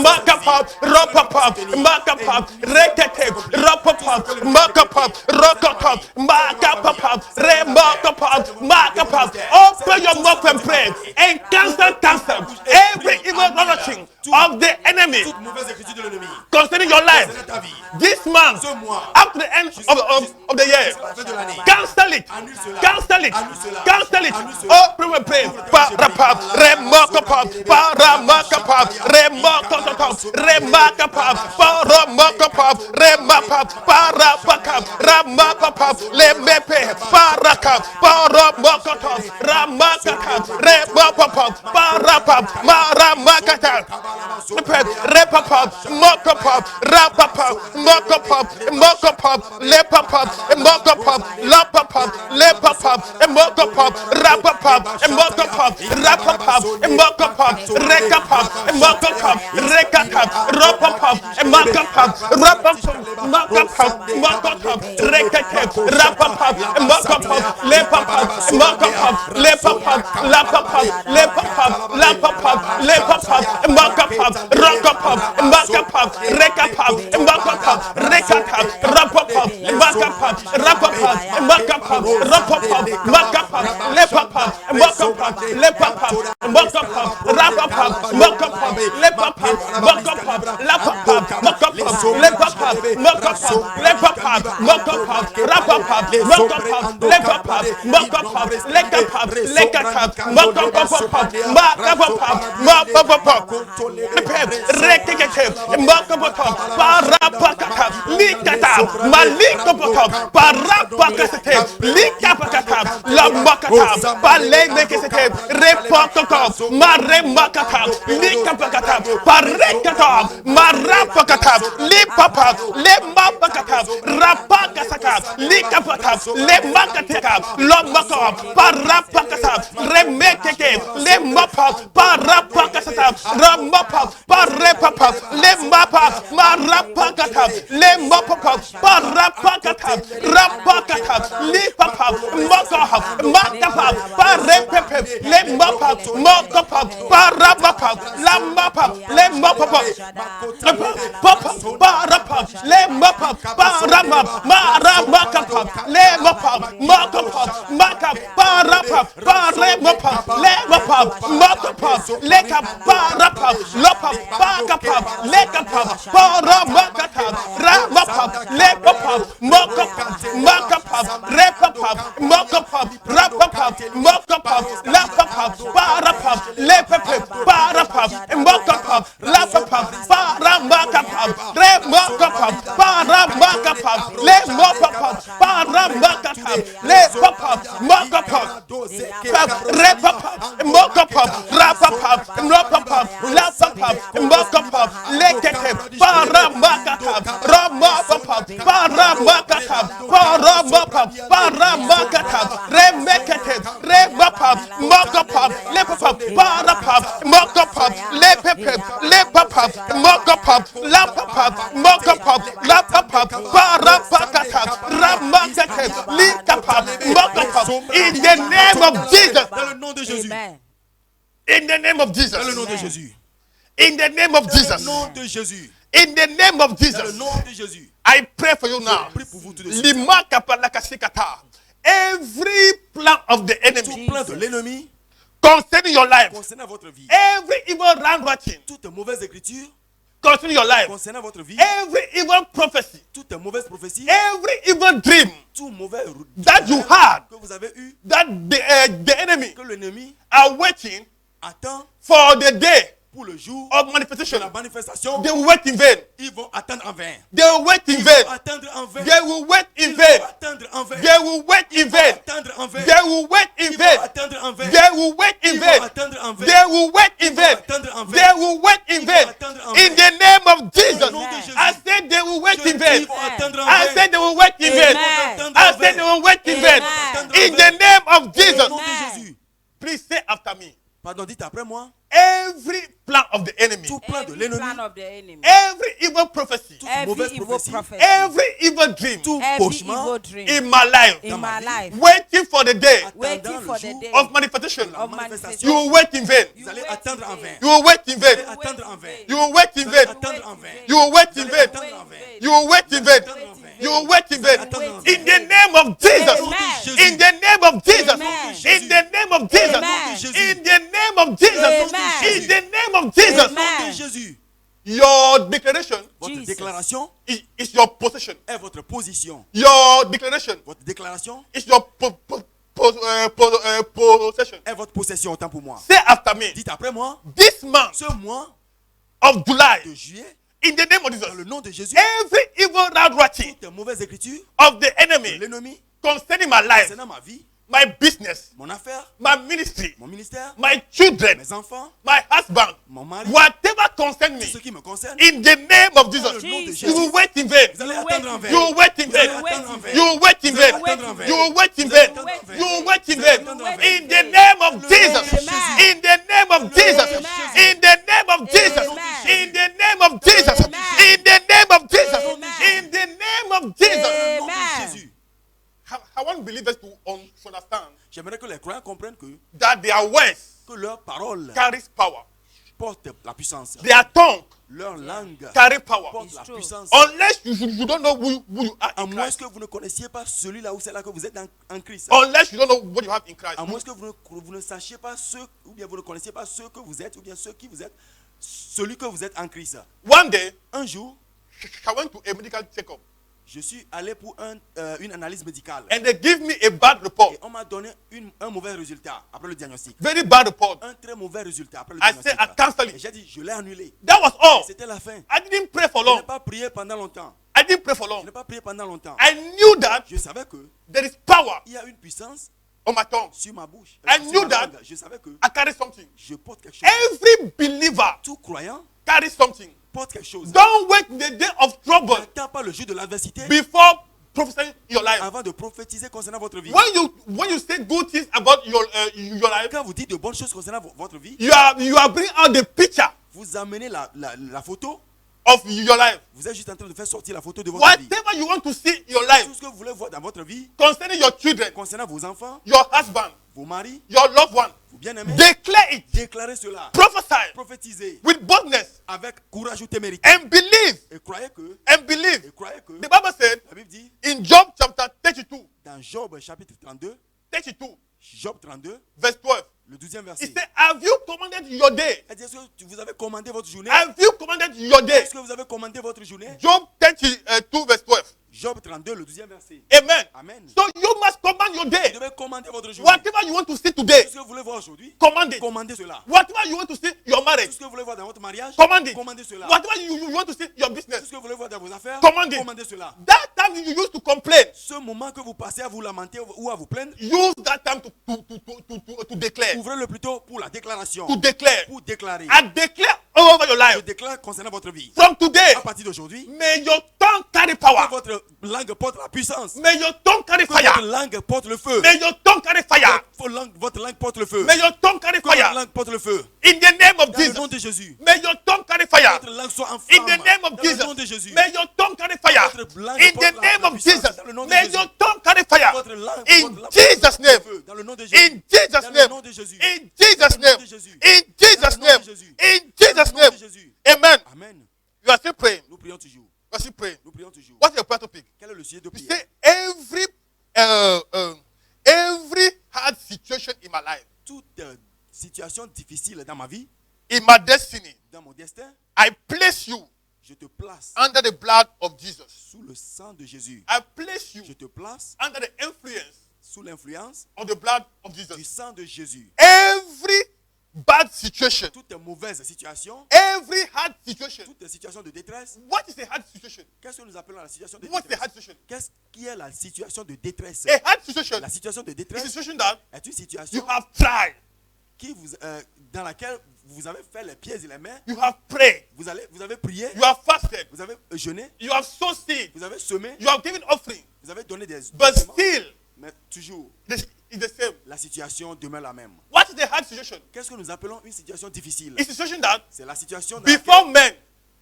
makapam, rapapam, makapam, rekete, rapapam, makapam, rakapam, makapam, remakapam, makapam. Open your mouth and pray and cancel every evil direction of the enemy Toute mauvaise écriture de l'ennemi. concerning your life. Concernant ta vie. This month, Ce mois. up to the end of the year, Fin de l'année. cancel it, Annule cela. cancel it, Annule cela. cancel it. Annule cela. Oh, pray and pray. Parapap, remakapap, paramakapap, remakapap, remakapap, paramakapap, remapap, parapakap, ramapapap, lemepe, parakap, paramakapap, ramakapap, remapapap, parapap, maramakapap. Repapap, mokapap, rapapap, mokapap, mokapap, lepapap, mokapap, lapapap, lepapap, mokapap, rapapap, mokapap, rapapap, mokapap, rekapap, mokapap, rekapap, rapapap, mokapap, rapapap, mokapap, mokapap, rekapap, rapapap, mokapap, lepapap, mokapap, lepapap, lapapap, lepapap, lapapap, lepapap, makapap, rakapap, makapap, rekapap, makapap, rekapap, rapapap, makapap, rapapap, makapap, rapapap, makapap, lepapap, makapap, lepapap, makapap, rapapap, makapap, lepapap, makapap, lapapap, makapap, lepapap, makapap, lepapap, makapap, rapapap, makapap, lepapap, makapap, lekapap, lekatap, makapap, makapap, makapap, rekekete, makapap, parapakata, likata, malikapap, parapakasete, likapakata, lamakata, palemekesete, repakata, maremakata, likapakata, parekata, marapakata, lipapa, lemapakata, rapakasaka, likapata, lemakateka, lamaka, parapakata, remekeke, lemapa, parapakasata, ramapa, parepapa, lemapa, marapakata, lemapa, parapakata, rapakata, lipapa, makaha, makapa, parepepe, lemapa, makapa, parapapa, lamapa, lemapa, papa, parapa, lemapa, parama, maramakapa, lemapa, makapa, makapa, parapa, paremapa, lemapa, makapa, leka, parapa, lopa, pakapa, lekapa, paramakata, ramapa, lepapa, makapa, makapa, repapa, makapa, rapapa, makapa, lapapa, parapa, lepepe, parapa, makapa, lapapa, paramakapa, remakapa, paramakapa, lemapapa, paramakata, lepapa, makapa, repapa, makapa, rapapa, rapapa, lapapa, makapa, lekete, paramakata, ramapapa, paramakata, paramapa, paramakata, remekete, remapa, makapa, lepapa, parapa, makapa, lepepe, lepapa, makapa, lapapa, makapa, lapapa, parapakata, ramakete, likapa, makapa, in the name of Jesus. Dans le nom de Jésus. Amen. In the name of Jesus. Dans le nom de Jésus. In the name of Dans le Jesus. nom de Jésus. In the name of Dans le Jesus. nom de Jésus. I pray for you now. Je prie pour vous tout de suite. Lima kapalakasikata. Every plan of the Tout enemy plan de l'ennemi concerning your life, concernant votre vie. every evil handwriting Toute mauvaise écriture concerning your life, concernant votre vie. every evil prophecy, Toute mauvaise prophétie. every evil dream Tout mauvais that you had, que vous avez eu. that the enemy Que l'ennemi are waiting attend for the day pour le jour of de manifestation, la manifestation, they will wait in vain. ils vont attendre en vain. They will wait in Ils vain. vont attendre en vain. They will wait in Ils vont vain. attendre en vain. They will wait in Ils vont vain. attendre en vain. They will wait in Ils vont vain. attendre en vain. They will wait in Ils vont vain. attendre en vain. They will wait in Ils vont vain. attendre en vain. They will wait in Ils vain. vont attendre en In vain. the name of Jesus. nom de Jésus. I said they will wait Je in dis, vain. ils vont attendre en I vain. said they will wait in vain. Amen. I said they will wait in vain. Amen. In the name of Au Jesus. nom de Amen. Jésus. Please say after me. Pardon, dites après moi. Every plan of the enemy, Tout plan de Every l'ennemi, plan of the enemy. every evil prophecy, Every mauvaise evil prophétie. prophecy. every evil dream tout Every cauchemar evil dream. in my life, In my life. waiting for the day Waiting attendant for le the jour day of manifestation, of you manifestation. will wait in vain. Vous allez attendre en vain. You will wait in vain. Vous allez attendre en vain. You will wait in Vous allez vain. attendre en vain. You will wait in Vous allez vain. attendre en vain. You will wait in vain. You will wait in vain. In the name of Jesus. Amen. In the name of Jesus. Amen. In the name of Jesus. Amen. In the name of Jesus. Amen. In the name of Jesus. Au nom Amen. de Jésus. Your declaration Votre Jesus. déclaration is your possession. est votre position. Your declaration Votre déclaration is your possession. est votre possession, autant pour moi. Say after me. Dites après moi, This month ce mois of July, de juillet, in the name of dans le Jesus, nom de Jésus, every evil handwriting toutes les mauvaises écritures of the de enemy l'ennemi concerning my life, concernant ma vie, my business, mon affaire, my ministry, mon ministère, my children, mes enfants, my husband, mon mari, whatever concerns tout ce me, qui me concerne, in the name of dans le Jesus, nom de Jesus. you will Jésus, wait in vain. vous allez You attendre en wait. vain. You will wait in Vous allez vain. attendre en vain. You will wait in Vous allez vain. attendre en vain. You will wait in Vous allez vain. attendre en vain. You will wait in Vous allez vain. attendre en vain. In the name of Jesus. Amen. In the name of Jesus. Amen. In the name of Jesus. Amen. In the name of Jesus. Amen. In the name of Jesus. Amen. In the name of Jesus. Au nom de Amen. Jésus. I want believers to understand J'aimerais que les croyants comprennent que that their words leur parole carries power. porte la puissance. Their tongue Leur langue carry power. porte la true. puissance. Unless you don't know who you are À in moins Christ. que vous ne connaissiez pas celui-là ou celle-là que vous êtes en Christ. Unless you don't know what you have in Christ. À moins que vous ne sachiez pas ceux, ou bien vous ne connaissiez pas ceux que vous êtes, ou bien ceux qui vous êtes, celui que vous êtes en Christ. One day, Un jour, I went to a medical checkup je suis allé pour une analyse médicale. and they give me a bad report. Et on m'a donné un mauvais résultat après le diagnostic. Very bad report. Un très mauvais résultat après le I diagnostic. said, I cancel Et it. j'ai dit, je l'ai annulé. That was all. C'était la fin. I didn't pray for Je n'ai long. pas prié pendant longtemps. I didn't pray for Je long. n'ai pas prié pendant longtemps. I knew that Je savais que there is power il y a une puissance on my tongue. sur ma bouche. I sur knew ma that. langue. Je savais que I carry something. je porte quelque chose. Every believer Tout croyant carries something. porte quelque chose. Don't wait the day of trouble N'attends pas le jour de l'adversité before prophesying your life. avant de prophétiser concernant votre vie. When you say good things about your life, Quand vous dites de bonnes choses concernant votre vie, you are bringing out the picture vous amenez la photo. of your life. Vous êtes juste en train de faire sortir la photo de votre vie. Whatever you want to see in your life Tout ce que vous voulez voir dans votre vie, concerning your children, concernant vos enfants, your husband, vos maris, your loved one, vos bien-aimés, declare it, déclarez cela. prophesy Prophétisez with boldness avec courage ou témérité. and believe. Et croyez que, And believe. The Bible said la Bible dit, in Job chapter 32, dans Job chapitre 32, 32, Job 32, verse 12, le 12e it verset. said, have you commanded your day? Est-ce que vous avez commandé votre journée? Have you commanded your day? Est-ce que vous avez commandé votre journée? Job 32, verse 12. Job 32, le 12e verset. Amen. Amen. So you must command your Vous day. devez commander votre journée. Whatever you want to see today, Tout ce que vous voulez voir aujourd'hui, command it. commandez cela. Whatever you want to see your Tout marriage, ce que vous voulez voir dans votre mariage, command it. commandez cela. Whatever you want to see your Tout business, ce que vous voulez voir dans vos affaires, command it. commandez cela. That time you used to complain, Ce moment que vous passez à vous lamenter ou à vous plaindre, use that time to declare. ouvrez-le plutôt pour la déclaration. To declare. Pour déclarer. I declare over your Je life. déclare concernant votre vie. From today, À partir d'aujourd'hui, may your tongue carry que power. votre langue porte la puissance. May your tongue carry Que votre fire. langue porte le feu. May your tongue carry fire. Votre langue porte le feu. May your tongue carry Que votre fire. langue porte le feu. In the name of Dans le nom Jesus. de Jésus. May your tongue carry fire. Votre langue soit en In flamme. the name of Dans le nom de Jesus. Jésus. May your tongue carry fire. Votre langue In porte the name la of puissance. Jesus. Dans le nom de May Jésus. your tongue carry fire. Votre langue In porte la Jesus' puissance name. du feu. Dans le nom de Jésus. In Jesus' Dans le name. nom de Jésus. In Jesus' Dans le nom name. de Jésus. In Jesus' Dans le nom name. de Jésus. In Dans Jesus' le nom name. de Jésus. Amen. Amen. You are still praying. Nous prions toujours. You are still praying. Nous prions toujours. What's your prayer topic? Quel est le sujet de You prière? say every hard situation in my life, Toute situation difficile dans ma vie, in my destiny, dans mon destin, I place you je te place under the blood of Jesus. sous le sang de Jésus. I place you Je te place under the influence sous l'influence of the blood of du Jesus. sang de Jésus. Every bad situation, toutes tes mauvaises situations, every hard situation. toutes tes situations de détresse. What is a hard situation? Qu'est-ce que nous appelons la situation de What is a hard détresse? situation? Qu'est-ce qui est la situation de détresse? A hard situation La situation de is a détresse situation that est une you situation have tried, dans laquelle vous avez fait les pieds et les mains, you have prayed, vous avez prié, you have fasted, vous avez jeûné, you have sown seed, vous avez semé, you have given offering, vous avez donné des but offrandes, still mais toujours it's the same. la situation demeure la même. What is the hard situation? Qu'est-ce que nous appelons une situation difficile? It's a situation that C'est la situation dans before laquelle, men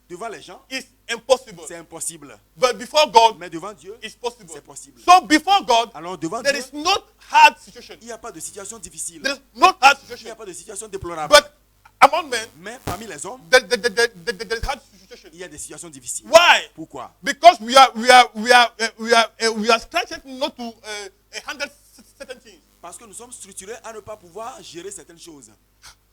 devant les gens, is impossible, c'est impossible, but before God mais devant Dieu, it's possible. c'est possible. So before God, Alors devant there Dieu, is no hard situation. il n'y a pas de situation difficile, There is no hard il n'y a situation. pas de situation déplorable. But among men, Mais parmi les hommes, there is hard situation. il y a des situations difficiles. Why? Pourquoi? Because we are structured not to handle certain things. Parce que nous sommes structurés à ne pas pouvoir gérer certaines choses.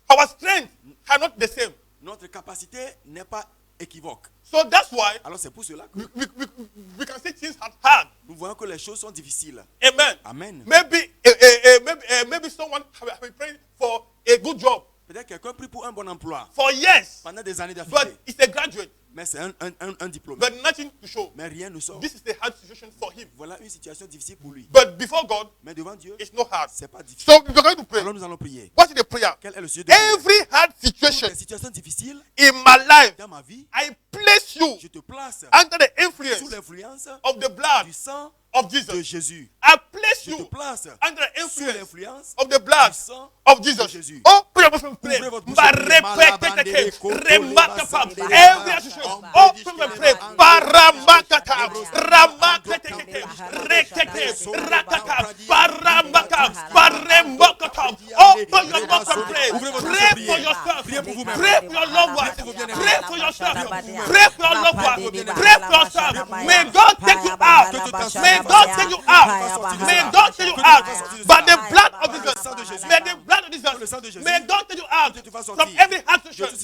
Our strength are not the same. Notre capacité n'est pas équivoque. So that's why Alors c'est pour cela que we can say things are hard. nous voyons que les choses sont difficiles. Amen. Amen. Maybe someone have been praying for a good job Peut-être quelqu'un prie pour un bon emploi for years, pendant des années but d'affilée. it's a graduate, Mais c'est un diplôme. but nothing to show. Mais rien ne sort. This is a hard situation for him. Voilà une situation difficile pour lui. But before God, Mais devant Dieu, it's not hard. c'est pas difficile. So we're going to pray. Alors nous allons prier. What is the prayer? Quel est le sujet de prière? Every hard Toutes situation les situations difficiles in my life, dans ma vie, I place you je te place under the sous influence l'influence of the blood du sang of de Jesus. Jésus. I place Je te you place under the sous influence l'influence of the blood du sang of de Jesus. Jésus. Oh, pray, pray. Ouvrez votre bouche Ba et priez. repetete, remakapa. Every association. Oh, pray, pray. Paramakata, ramakete, rekete, rakata, paramaka, parembokata. Open your mouth and pray. Pray for yourself. Pray for your loved ones. Pray for yourself. Pray for your loved ones. Pray for yourself. May God take you out. May God take you out. May God take you out by the blood of Jesus. May the blood of Jesus. May God take you out from every hard situation.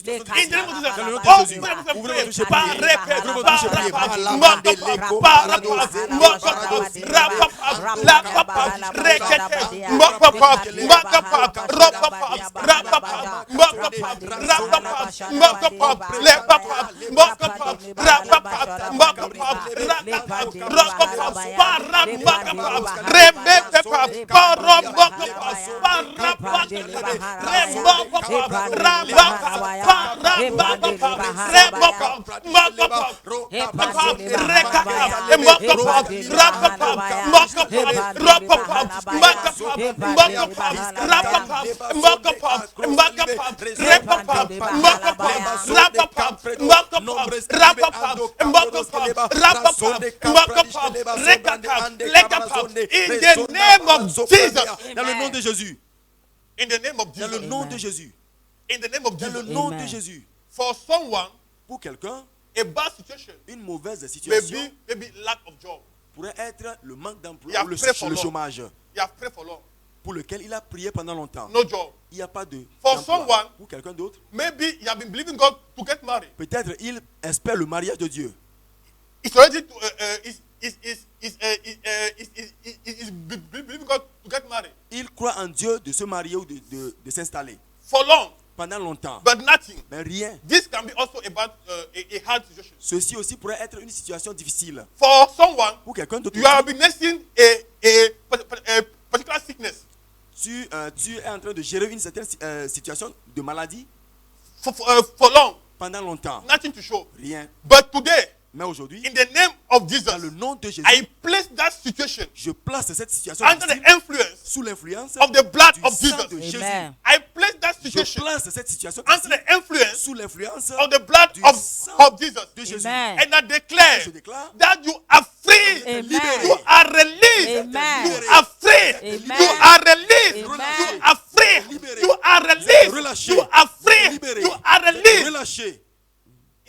In the name of Jesus. Oh, in the name of Jesus. Dans le nom de Jésus. In the name of Dans le Jesus. nom de Jésus. In the name of Dans le Jesus. nom Amen. de Jésus. For someone, Pour quelqu'un, a bad situation une mauvaise may situation be lack of job. pourrait être le manque d'emploi Il a ou le prêt pour l'homme. chômage You have prayed for long, pour lequel il a prié pendant longtemps. no job. Il n'y a pas de For d'emploi. someone- Pour quelqu'un d'autre, Maybe you have been believing God to get married. peut-être il espère le mariage de Dieu. It's already believing God to get married Il croit en Dieu de se marier ou de s'installer for long, pendant longtemps. but nothing. Mais rien. This can be also about a hard situation. Ceci aussi pourrait être une situation difficile. For someone, Pour quelqu'un d'autre, you have been nursing a particular sickness tu es en train de gérer une certaine situation de maladie for long, pendant longtemps. nothing to show. Rien. But today, Mais aujourd'hui, in the name of dans le Jesus, nom de Jésus, I place that situation je place cette situation under the difficile influence sous l'influence of the blood du of sang de Jesus. Jésus. Amen. I place that Je situation place cette situation under difficile the influence sous l'influence of the blood du of sang Jesus. de Jésus. Amen. And I declare Je déclare that you are free. Amen. You are released. Amen. You are free. Amen. You are released. Amen. You are free. Libéré. You are released. Relâché. You are free. Libéré. You are released. relâché.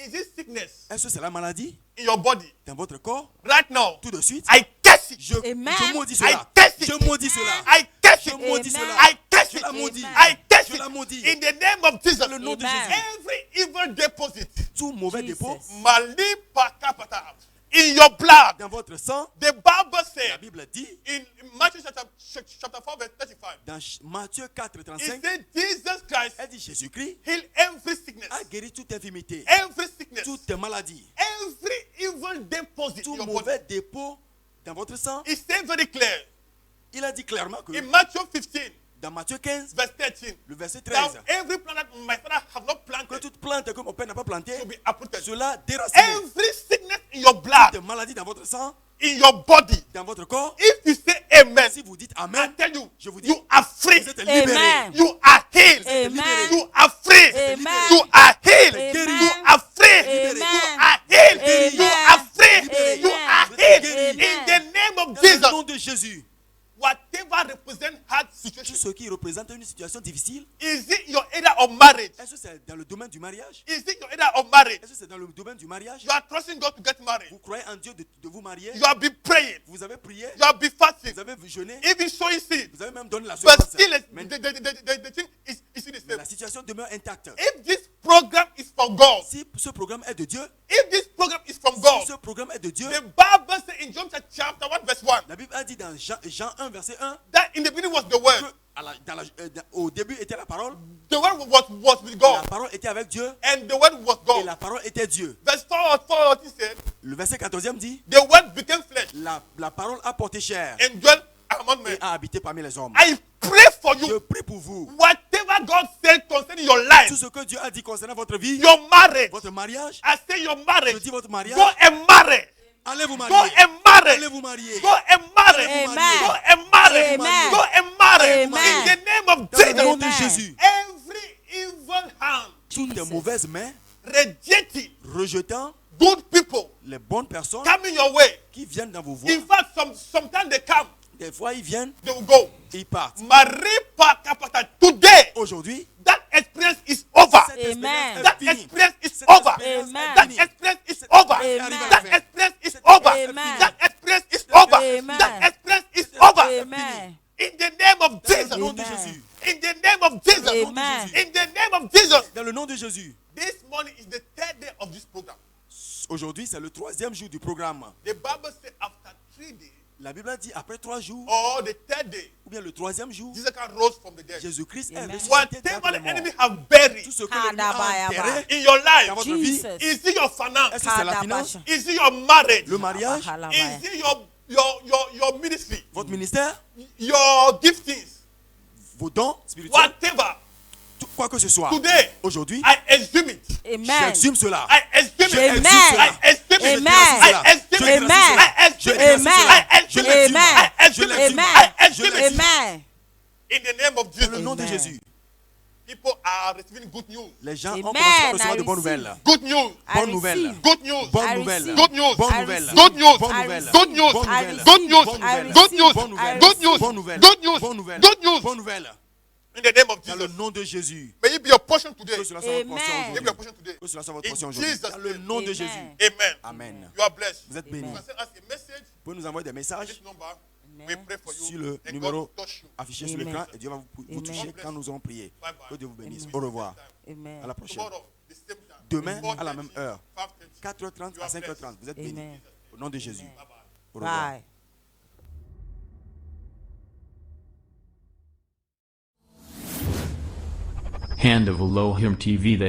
Is this sickness Est-ce que c'est la maladie in your body dans votre corps? right now? Tout de suite, I curse it. Amen. je maudis cela. I curse it. Je maudis cela. I curse Je it. maudis Amen. cela. I curse Je it. la maudis. I curse Je la it. maudis. In the name of Jesus. Dans le nom de Amen. Jésus. Every evil deposit. Tout mauvais Jesus. dépôt Mali pakapata. in your blood. dans votre sang. The Bible La said Bible dit in Matthew chapter 4 verse 35, dans Matthieu 4, it 35, said Jesus Christ elle dit Jésus-Christ healed every sickness, a guéri toute infirmité, every sickness, toute maladie, every evil deposit in tout your mauvais body. dépôt dans votre sang. It said very clear Il a dit clairement que in Matthew 15 dans Matthieu 15, verse 13, le verset now 13, every plant that my father have not que planted toute plante que mon père n'a pas plantée, will be uprooted. cela déraciné. Every sickness in your blood, Toute maladie dans votre sang, in your body, dans votre corps, if you say amen, si vous dites I Amen, tell you, je vous dis, you are free. vous êtes libérés. Amen. You are healed. Amen. You are free. Amen. You are healed. Amen. You are free. Amen. You are healed. Amen. You are free. You are healed. Amen. In the name of Dans le Jesus, nom de Jésus, whatever represent hard tout situation, ce qui représente une situation difficile, is it your area of marriage? est-ce que c'est dans le domaine du mariage? Is it your area of marriage? Est-ce que c'est dans le domaine du mariage? You are trusting God to get married. Vous croyez en Dieu de vous marier? You have been praying. Vous avez prié? You have been fasting. Vous avez jeûné? Even sowing seed. Vous avez même donné la But semence. still, Mais the thing is still the mais same. la situation demeure intacte. If this program is from God, Si ce programme est de Dieu, if this program is from si God, ce programme est de Dieu, the Bible says in John chapter 1 verse 1 la Bible a dit dans Jean 1, verset 1, that in the beginning was the que word. au début était la parole, The word was with la God, parole était avec Dieu, and the word was et God. la parole était Dieu. Verse 4 he said, Le verset 14e dit, the word became flesh la parole a porté chair and dwelt among men. et a habité parmi les hommes. I pray for Je you. prie pour vous. Whatever God said concerning your Tout life, ce que Dieu a dit concernant votre vie, your marriage, votre mariage, I say your je marriage, dis votre mariage, go and marry. allez vous Go marier. and marry. Allez vous marier. Go and marry. Amen. Go and marry. Amen. Go and marry. Amen. In the name of Dans le nom Jesus. de Amen. Jésus, Every evil hand toutes les mauvaises mains rejecting rejetant good people les bonnes personnes coming your way. qui viennent dans vos voies. In fact, sometimes they come, Des fois, ils viennent, they will go. ils partent. Maripa Kapata. Today, Aujourd'hui, that experience is over. cette expérience Amen. est That finie. experience is Cette over. expérience Amen. est That finie. experience is over. Amen. That experience is Cette over. expérience That experience is over. Amen. That experience is over. Amen. In the name of Dans le Jesus. nom de Amen. Jésus. In the name of Jesus. Amen. In the name of Jesus. Dans le nom de Jésus. This morning is the third day of this program. Aujourd'hui, c'est le 3e jour du programme. The Bible says after 3 days, La Bible a dit après 3 jours, or the third day, ou bien le 3e jour, Jesus Christ rose from the dead. Jésus-Christ est Amen. ressuscité d'entre Whatever les the morts. enemy have buried Tout ce que l'ennemi a enterré in your dans life, votre vie, Jesus. is it your finance? est-ce que c'est la finance, Is it your marriage? le mariage, Is it your ministry? votre ministère, Your giftings? vos dons spirituels, Whatever. tout quoi que ce soit. Today, Aujourd'hui, I exhume it. Amen. j'exhume cela. I exhume it. Amen. I exhume it. Amen. I exhume it. Amen. I exhume it. Amen. I exhume it. Amen. I exhume it. Amen. I exhume it. Amen. In the name of Dans Jesus. le nom de Amen. Jésus, People are receiving good news. les gens ont Amen. commencé à recevoir I de bonnes receive. nouvelles. Good news. I Bonne nouvelle. receive. Good news. Bonne I nouvelle. receive. Good news. Bonne I nouvelle. receive. Good news. Bonne I nouvelle. receive. Good news. Bonne I nouvelle. Good news. Bonne I nouvelle. Good news. Bonne nouvelle. Good news. Bonne nouvelle. Good news. Bonne nouvelle. Good news. Bonne nouvelle. In the name of Dans le Jesus. nom de Jésus. May it be your portion today. Que cela soit votre Amen. portion May it be your aujourd'hui. portion today. Que cela soit votre In portion aujourd'hui. Jesus' Dans le name. nom de Amen. Jésus. Amen. Amen. You are blessed. Vous êtes You bénis. can send us a message. Vous pouvez nous envoyer des messages This number. We pray for you. sur le And numéro God will touch you. affiché sur Amen. l'écran et Dieu va vous Amen. toucher quand nous aurons prié. Bye bye. Que Dieu vous bénisse. Amen. Au revoir. Amen. À la prochaine. Tomorrow, the same time. Demain, 4:30, à la même heure. 5:30. 4h30 You à are 5h30. Vous êtes bénis. Amen. Au nom de Jésus. Bye bye. Au revoir. Bye. Hand of Elohim TV. The